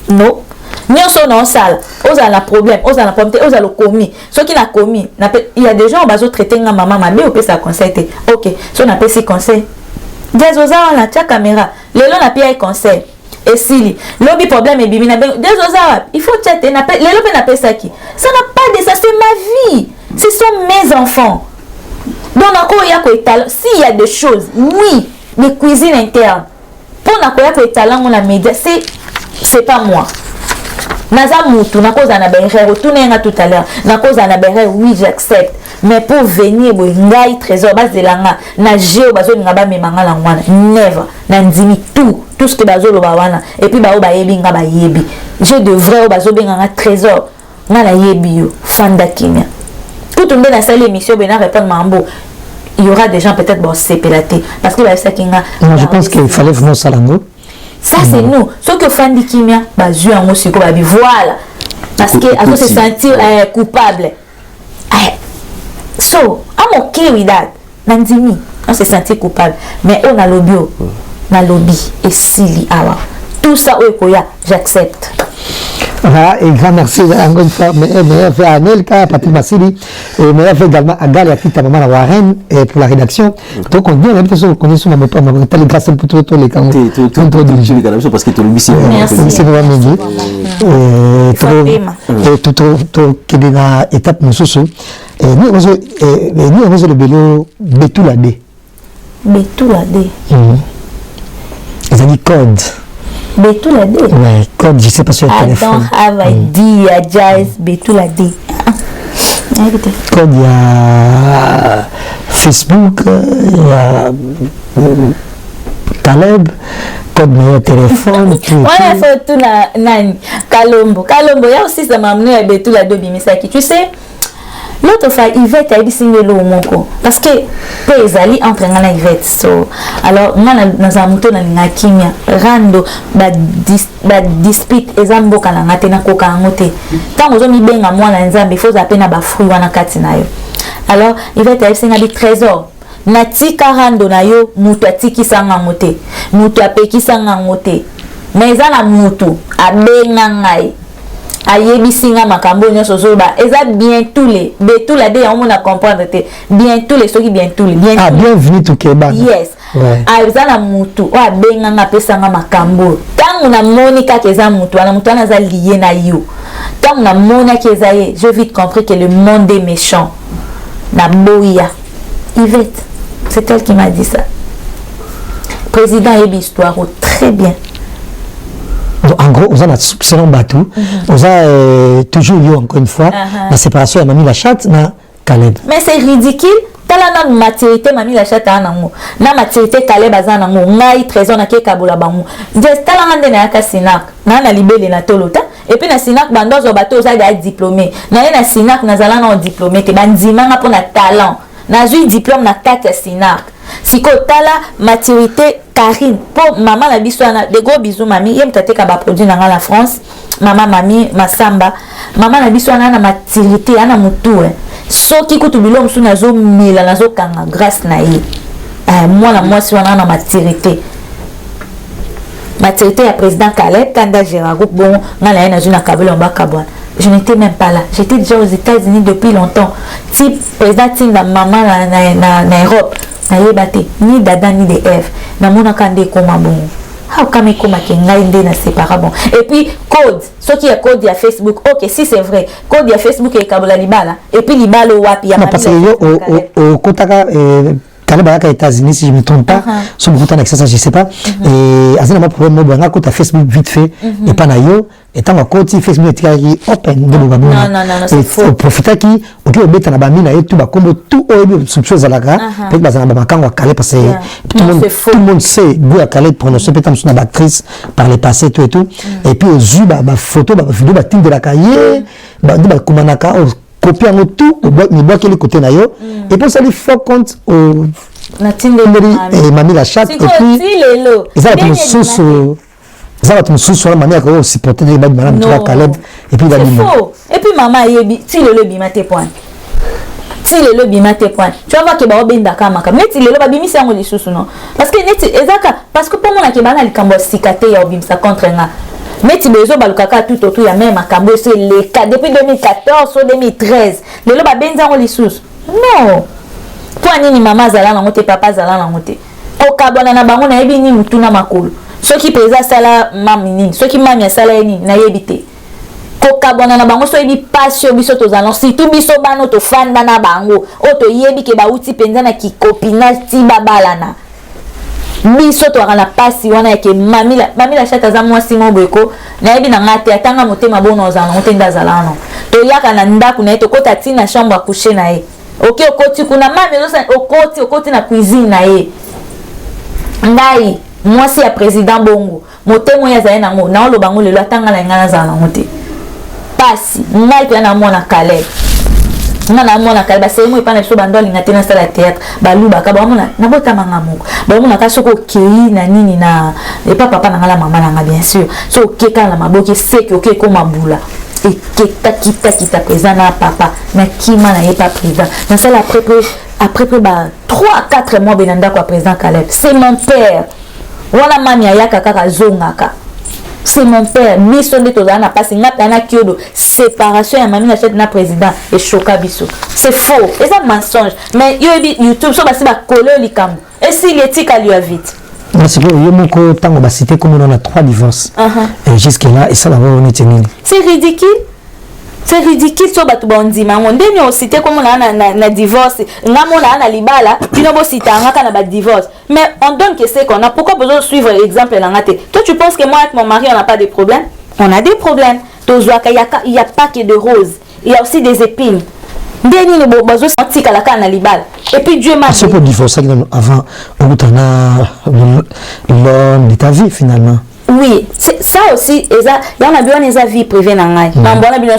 Non. Nyonso na sala oza na problème oza na le commis ceux qui n'a commis il y a des gens bazo traiter nga maman mabe ou peut ça conseil ok so na pesi conseil des oza na tia caméra lelo na pia conseil et si lobi problème et bibi na des oza il faut chatter na lelo pe na pesa ki ça n'a pas de ça c'est ma vie ce sont mes enfants donc encore il y a quoi talent s'il y a des choses oui de cuisine interne pour na quoi ko talent on la média c'est pas moi. Naza mutu na cause na berre retourner nga tout à l'heure na cause na berre oui j'accepte mais pour venir bo ngai trésor bazelanga na jeo bazo nga ba memanga la ngwana never na ndimi tout ce que bazo lo ba wana et puis ba o ba yebi nga ba yebi je devrais o bazo benga nga trésor nga la yebi yo fanda kimia tout on na salle émission ben na répondre mambo il y aura des gens peut-être bon sépelaté parce que ba ça kinga moi je pense qu'il fallait vraiment salango. Ça c'est nous. Ce que Fandi Kimia, bazu en aussi voilà. Parce que à se sentir coupable. So, I'm okay with that. Nandini, on se sentir coupable. Mais on a lobby, et Sili awa. Tout ça okoya, j'accepte. Voilà, et grand merci encore une fois, meilleur fait à Anelka, Patrick Massili, et meilleur fait également à Gal et à Kita Maman à Warren pour la rédaction. Donc on dit, on a l'impression qu'on est sur ma pomme, on est grâce pour tous les camps. Tout dirigé les canaux parce que tu le bis. C'est vraiment midi. Et tout qui est dans l'étape de sous. Et nous, on a le vélo Betulade. Betulade. Ils ont dit code. Betulade. Ouais, code, je sais pas sur le téléphone. I don't have idea, Jazz, Betulade. Code, il y a Facebook, il y a Caleb, code de téléphone. Voilà, il faut tout nani. Kalombo, il y a aussi ça m'a amené à tout la dobi misaki. Tu sais, l'autre fois, Yvette a dit signer le moko. Parce que, Pézali entre ngana Yvette. So, alors, moi, nous avons tout dans la kimia. Rando, dispute, ezambo kana ngate na koka ngote. Tant que mi benga moi na nzambe, il faut appeler na ba fruit wana kati na yo. Alors, Yvette a dit signer des trésors. Natika rando na yo, mutu atiki sanga ngote. Mutu apeki sanga ngote. Mais eza na mutu, abenga ngai. Ayebisinga makambo nyonso zoba eza bien tous les de on a comprendre te bien tous les ceux qui bien tous les bien bienvenue to Keba. Yes ouais. Eza na mutu o abenga nga pesanga makambo tangu na monika keza mutu na za lié na yo tangu na mona keza ye je vite compris que le monde est méchant na boya Yvette c'est elle qui m'a dit ça président yebi histoire très bien. En gros, on a soupçonné bateau, on a toujours eu encore une fois la séparation de Mamie la chatte na Caleb. Mais c'est ridicule. Tala na maturité Mamie la chatte anango. Na maturité Caleb azanango. Ngai trésor na ke kabula bango. Just tala ngande na ka sinak. Na libele na tolota. Et puis na sinak bandozo bateau za ga diplômé. Na na sinak na zala na diplômé te bandima nga pour na talent. Na zui diplôme na 4 sinak. Siko tala maturité Karine pour maman la bisouana de gros bisous mamie yem tate ka ba produit na la France maman mami masamba maman la bisouana na maturité ana mutu soki kutu bilo msu na zo mila na zo kanga grâce na ye moi la moi si wana na maturité ya président Caleb Kanda Gérard bon ngala na zuna kabelo mbakabwa. Je n'étais même pas là. J'étais déjà aux États-Unis depuis longtemps. Type président Tinda maman na Europe. Ni dada ni de Eve na mona kande koma bon how kama koma kenga inde na sépara bon et puis code ce qui est code ya Facebook OK si c'est vrai code ya Facebook et kabula libala et puis libala wapi ya parce que yo au kotaka Caleb à les États-Unis si je me trompe pas sur beaucoup de ça je sais pas et azina ma problème moi nga kota Facebook vite fait et pas na yo et tant que Facebook est open de non c'est faux profiter qui OK obeta na ba mina et tout ba combo tout au soupçon za la ga peut bazana ba makango Caleb parce que tout le monde sait d'où Caleb prononcer peut-être sur la actrice par le passé tout et tout et puis aux yeux ba photo ba vidéo ba team de la cahier ba kumanaka copier en tout ni bois quel côté na yo et pour ça il faut compte au na tinde et mamie la chatte et puis ça va source ça va source la manière que aussi porter des bagues madame toi Caleb et puis c'est faux et puis maman yebi ti le bimate point ti le bimate point tu vas voir que ba obenda kama mais ti le ba bimisi yango lisusu non parce que neti ezaka parce que pour moi na ke bana likambo sikate ya obimisa contre nga mais tu besoin balukaka tout autour ya même makambo c'est les cas depuis 2014 ou 2013 le ba benza ngo lisusu non toi nini mama zala na ngote papa zala na ngote ko kabona na bango na yebi ni mutuna makolo ceux qui pesa sala mami nini ceux qui mami sala nini na yebite ko kabona na bango so yebi passion biso to zala surtout biso bano to fanda na bango o to yebi ke ba uti penza na ki copinage ti babalana biso to kana pasi wana yake mami la chata za mwasi ngobeko na yebi na ngate atanga motema bono zala ngote ndazala no to yaka na ndaku na to kota ti na chambre à coucher na ye OK okoti kuna mami okoti na cuisine na ye ngai mwasi ya président bongo motemo ya zaye nango na olo bango lelo atanga na ngana za nango te pasi ngai pe na mona Caleb ba semo e pana so bandoli ngate na sala théâtre baluba ka ba mona na bota manga moko ba mona ka soko kei na nini na et papa na ngala mama na bien sûr so keka na maboki seke OK ko mabula et kita présent na papa na kima na pas présent na ça après 3-4 mois benanda kwa président Caleb c'est mon père wana mami ayaka kaka zongaka c'est mon père biso nde tozala na pasi ngata na kiodo séparation ya mami na chef na président et choka biso c'est faux et ça mensonge mais YouTube so basi ba kolo likambo et s'il éthique à lui à vite parce que yo moko tango ba cité comme on a 3 divorces et jusque là et ça va on est tenu c'est ridicule so batu bondima ndeni o cité comme na divorce ngamona na libala bino bo cité ngaka na ba divorce mais on donne que c'est qu'on a pourquoi besoin de suivre l'exemple na ngate toi tu penses que moi avec mon mari on n'a pas de problème on a des problèmes il y a pas que de roses il y a aussi des épines ndeni no bozo sentika la kana libala et puis Dieu m'a c'est pour divorcer avant l'homme de ta vie finalement. Oui, ça aussi, il y a une vie privée. Il y a une vie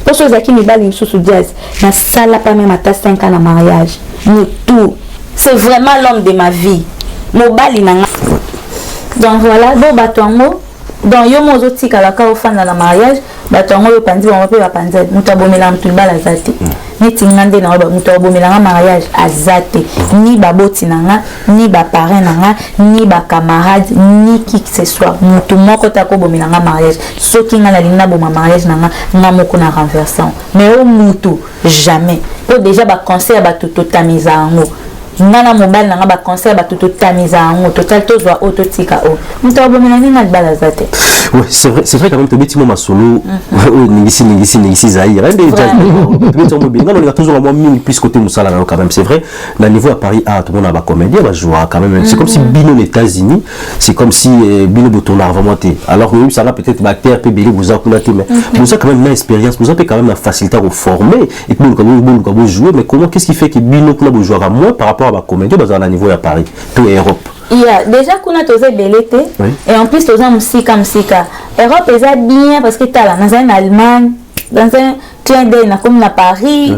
Pour ceux qui me balent sous jazz, na sala pas même à 5 ans de mariage. Nous tout. C'est vraiment l'homme de ma vie. Mon bali na. Donc voilà, bon batongo. Donc yo mozo tika la ka ofana na mariage, batongo yo pandi on va pandi. Muta bomela mtu bala zati. Ni tingande na ba muta bomela mariage azate. Ni baboti nanga, ni ba parrain nanga, ni ba camarade, ni qui que ce soit. Mutu moko ta ko bomela mariage. Soki ngala lina bo mariage nanga, na moko na renversant. Mais au mutu jamais. Pour déjà ba conseil ba tout tamiza ngo. Nana mobile nanga ba conseil ba tout tamiza ngo. Total to zwa auto tika o. Muta bomela na bala zate. Ouais, c'est vrai quand même que petit moment solo ningisi zaïre on a toujours un moins plus côté musala quand même c'est vrai le niveau à Paris tout le monde a comédien va jouer quand même c'est comme si Bino aux États-Unis c'est comme si Bino Botonard vraiment alors que ça va peut-être acteur peut béli vous a mais vous avez quand même une expérience vous avez quand même la facilité à vous former et puis vous jouer mais comment qu'est-ce qui fait que Bino peut jouer à moins par rapport à la comédie dans le niveau à Paris tout Europe. Il y a déjà qu'on a tosé belleté et en plus tosé musika. Europe est bien parce que tu as là dans un Allemagne, dans un clin d'œil comme à Paris,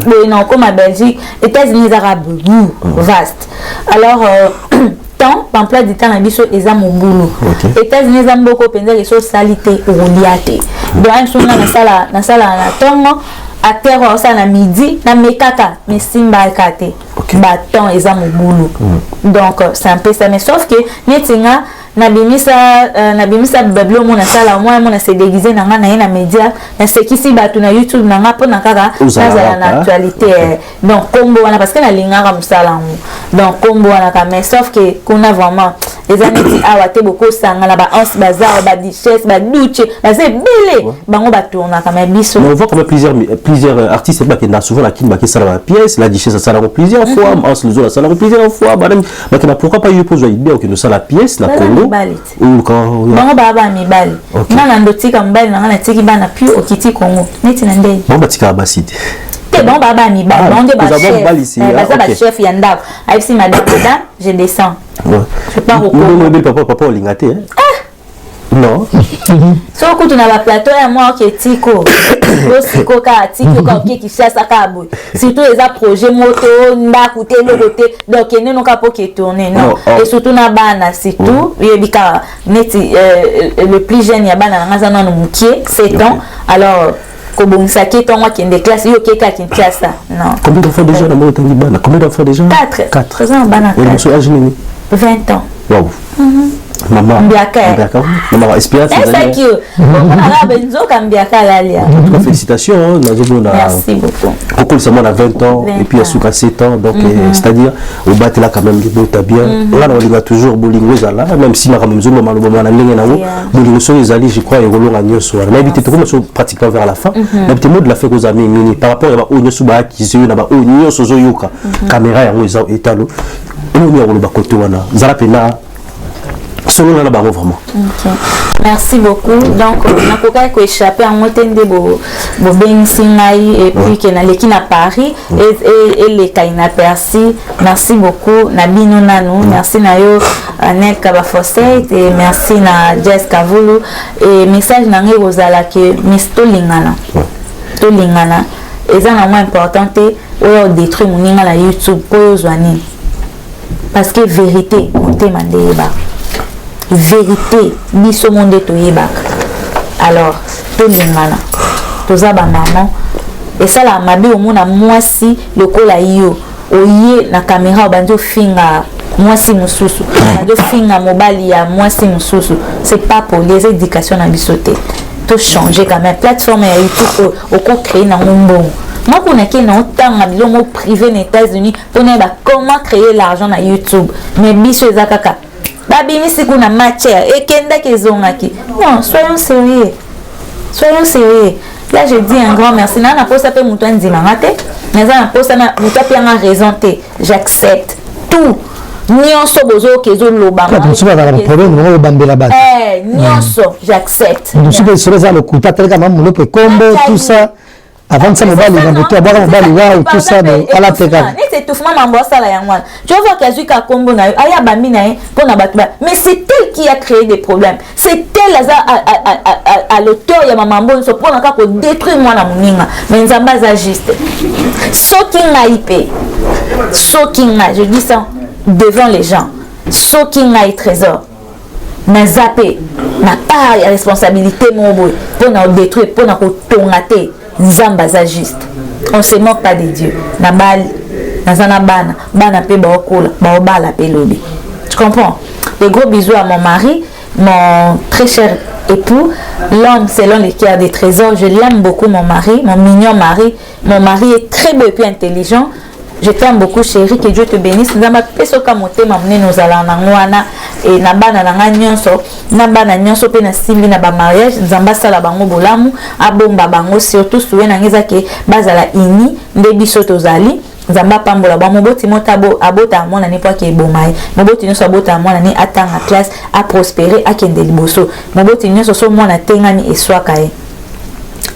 comme à Belgique, États-Unis arabes vaste. Alors temps pamphlet du temps na biso eza mon boulot. États-Unis ont beaucoup pensé les choses salité ou liaté. Donc un son na sala na tongo à terre ça na midi na mekaka mais simba kate. Bâton et ça mon boulot. Donc c'est un peu ça mais sauf que netinga na bimisa bablo mona sala moi mona se déguiser na na média na ce qui si batu na YouTube na ngapo na kaka na actualité donc combo wana parce que na lingara musala donc combo wana mais sauf que qu'on a vraiment les années awa te beaucoup sanga na ba ans bazar ba duchesse ba duche ba c'est belé bango batu on a quand même biso on voit comme plusieurs artistes qui na souvent la kin ba qui sala la pièce la duchesse ça la plusieurs fois ans les autres ça la plusieurs fois madame ba pourquoi pas eu poser idée que nous ça la pièce la Congo bango baba mibali nana ndotika mbali nanga tiki bana puis okiti Congo neti na ndei bon batika basite te bon baba mibali bonde ba chef chef ya ndako aïsi madame je descends je pars au Congo papa olingate non so ko tuna ba plateau ya moi ke tiko osiko ka tiko ka ki chassa ka boy surtout les projets moto ndako te le côté donc ene non ka po ke tourner non et surtout na bana surtout yebika neti le plus jeune ya bana nga zana no mukie 7 ans alors ko bongisa ki tongo ki ndé classe yo ke ka ki tiasa non combien d'enfants déjà na moto ni bana combien d'enfants déjà 4 ans bana et monsieur âge ni 20 ans waouh maman maman espérance félicitations merci beaucoup Coco seulement à 20 ans et puis à Souka 7 ans donc c'est-à-dire au battre là quand même du beau bien là on va toujours bolingo là même si quand même zo maman na ndenge na bolingo so ezali je crois et ngagno soir mais éviter tout comme pratiquement vers la fin mais petit mot de la fait aux amis mini par rapport à onyo suba qui se na ba onyo sozo yoka caméra ya ngo etalo on y a ba côté wana zala pena selon la barre vraiment. Merci beaucoup. Donc on a échappé en montée de beau et puis qui n'a l'équipe à Paris et les cas inaperçus. Merci beaucoup Nabino Nanou, merci Nayo Annette Kabafoset et merci na Jess Kavulu et message nange rozala que misto lingana. To lingana. Et ça la moins importante ou détruire mon ninga la YouTube pour zoani. Parce que vérité on te mandé ba. Vérité biso monde to yebak alors to lingana to za ba maman et ça la mabi au mona mwasi lokola yo oye na caméra banjo finga mwasi mususu banjo finga mobali ya mwasi mususu c'est pas pour les éducations na bisoté to changer quand même plateforme ya YouTube au ko créer na mbongo moi qu'on que na tanga bilomo privé aux États-Unis pour ne ba comment créer l'argent na YouTube mais biso ezakaka babini si kuna matière et kenda kezongaki non soyons sérieux Soyons sérieux. Là, je dis un grand merci. Nana pour ça peut monter un dimangate. Nana pour ça na monter bien raison. J'accepte tout. Nyonso bozo kezo loba. Quand tu vas dans le problème, on va bamber la base. Nyonso, j'accepte. Nous sommes sur les allocs, pas très gamin, mon le combo, tout ça. Avant que ça me balle, il va avoir un balle, tout ça, à la tête. C'est tout le monde ça là. Tu vois qu'il y a combo na aya bambi na pour na batba. Mais c'est elle qui a créé des problèmes. C'est elle à l'auteur ya mamambo so pour naka ko détruire moi na muninga. Mais nzamba za juste. Soking na, je dis ça devant les gens. Soking na trésor. Na zappé, na pas la responsabilité mon boy pour na détruire, pour na ko tongater. Nzamba za juste. On se moque pas de Dieu. Na bal, na zana bana, bana pe ba okola, ba obala pe lobi. Tu comprends? Des gros bisous à mon mari, mon très cher époux, l'homme selon les qui a des trésors. Je l'aime beaucoup mon mari, mon mignon mari. Mon mari est très beau et puis intelligent. Je t'aime beaucoup chérie, que Dieu te bénisse. Nzamba peso kamote mamne nous allons nangwana et na bana nanga nyonso pe na simbi na ba mariage nzamba sala bango bolamu abomba bango surtout soué na ngeza ke bazala ini nde biso tozali nzamba pambola ba moboti motabo abota mona ni poa ke bomai moboti nyonso abota mona ni atanga classe a prospérer akende liboso moboti nyonso so mona tengani eswaka e.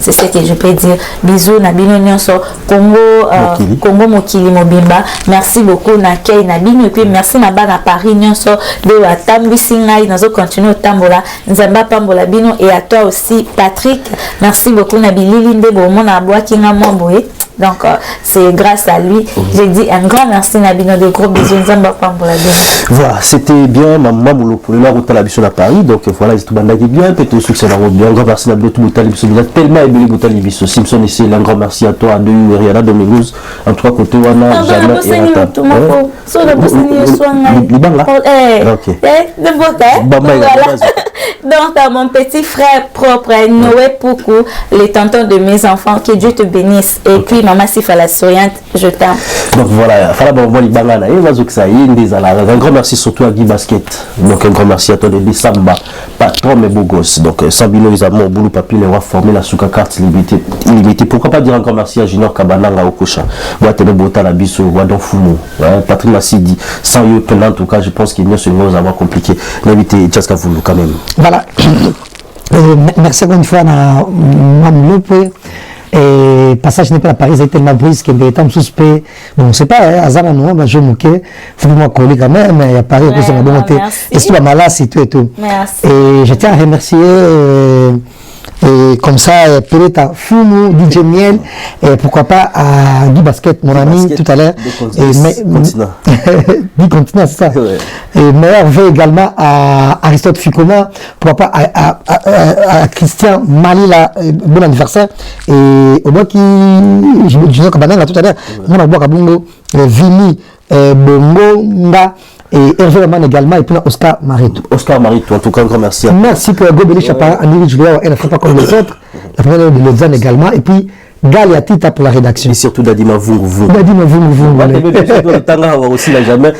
C'est ce que je peux dire. Bisous Nabino Nyonso Congo Mokili Mobimba. Merci beaucoup Nakei Nabino et puis merci Naba na Paris Nyonso de la Tambi Singai. Nous allons continuer au Tambola. Nzamba Pambola Bino et à toi aussi Patrick. Merci beaucoup Nabili Linde Bomo Naboa Kinga Mamboé. Donc c'est grâce à lui. J'ai dit un grand merci Nabino, de gros bisous. Nzamba Pambola Bino. Voilà, c'était bien Maman Moulo pour la route à la mission à Paris. Donc voilà, ils tout bandé bien, peut-être au succès la route bien. Un grand merci Nabino tout Boutali Bisso. Vous êtes tellement aimé Boutali Bisso. Simpson ici, un grand merci à toi, à deux Rihanna Domingos, en trois côtés Wana, Jamais et Rata. Donc mon petit frère propre, Noé Poukou, les tontons de mes enfants, que Dieu te bénisse. Et puis maman Sifa la souriante, je t'aime. Donc voilà, un grand merci surtout à Guy Basket. Donc un grand merci à toi de Samba, patron mes beaux gosses. Donc Sabino Isamo, Boulou Papi, les rois formés, la Souka carte illimitée. Pourquoi pas dire un grand merci à Junior Kabananga Okosha, Ouatene Bota Labiso, Wadon Fumo, Patrick Massidi. Sans eux, en tout cas, je pense qu'il y a ce mot à avoir compliqué. L'invité Tchaska Foulou quand même. Voilà. Merci encore une fois à Mamlope. Et passage n'est pas à Paris, c'est tellement brise que les temps suspect. Bon, c'est pas Azana non, mais je moque. Faut moi coller quand même. Et à Paris, c'est ma bonté. Et si tu vas malade, c'est tout et tout. Merci. Et je tiens à remercier. Et comme ça, peut-être à Fumu, DJ Miel, et pourquoi pas à Guy Basket, mon ami, tout à l'heure. Guy Continent, c'est ça. Ouais. Et meilleur vœu également à Aristote Ficoma, pourquoi pas à Christian Malila, bon anniversaire. Et au moins qui, je me disais que là tout à l'heure, mon aboua Kabungo, Vini, Bongo, Nga. Et Hervé Roman également, et puis Oscar Marito. Oscar Marito, en tout cas, un grand merci. Merci pour Gobeli Chapa, Annie Julien, elle ne fait pas comme les autres. La première de Lausanne également, et puis Galia Tita pour la rédaction. Et surtout Dadima Vungu. Dadima Vungu. Aussi n'a jamais.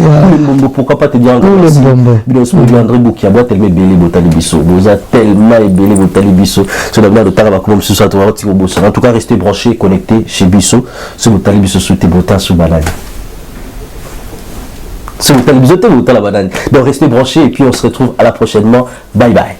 Pourquoi pas te dire encore merci. André Boukia, moi tellement belé Botali Bisso. Vous êtes tellement belé Botali Bisso. C'est la de Tanga comme ce soir. En tout cas, restez branchés, connectés chez Bisso. Ce Botali Bisso sous tes botas sous banane. Donc restez branchés et puis on se retrouve à la prochainement. Bye bye.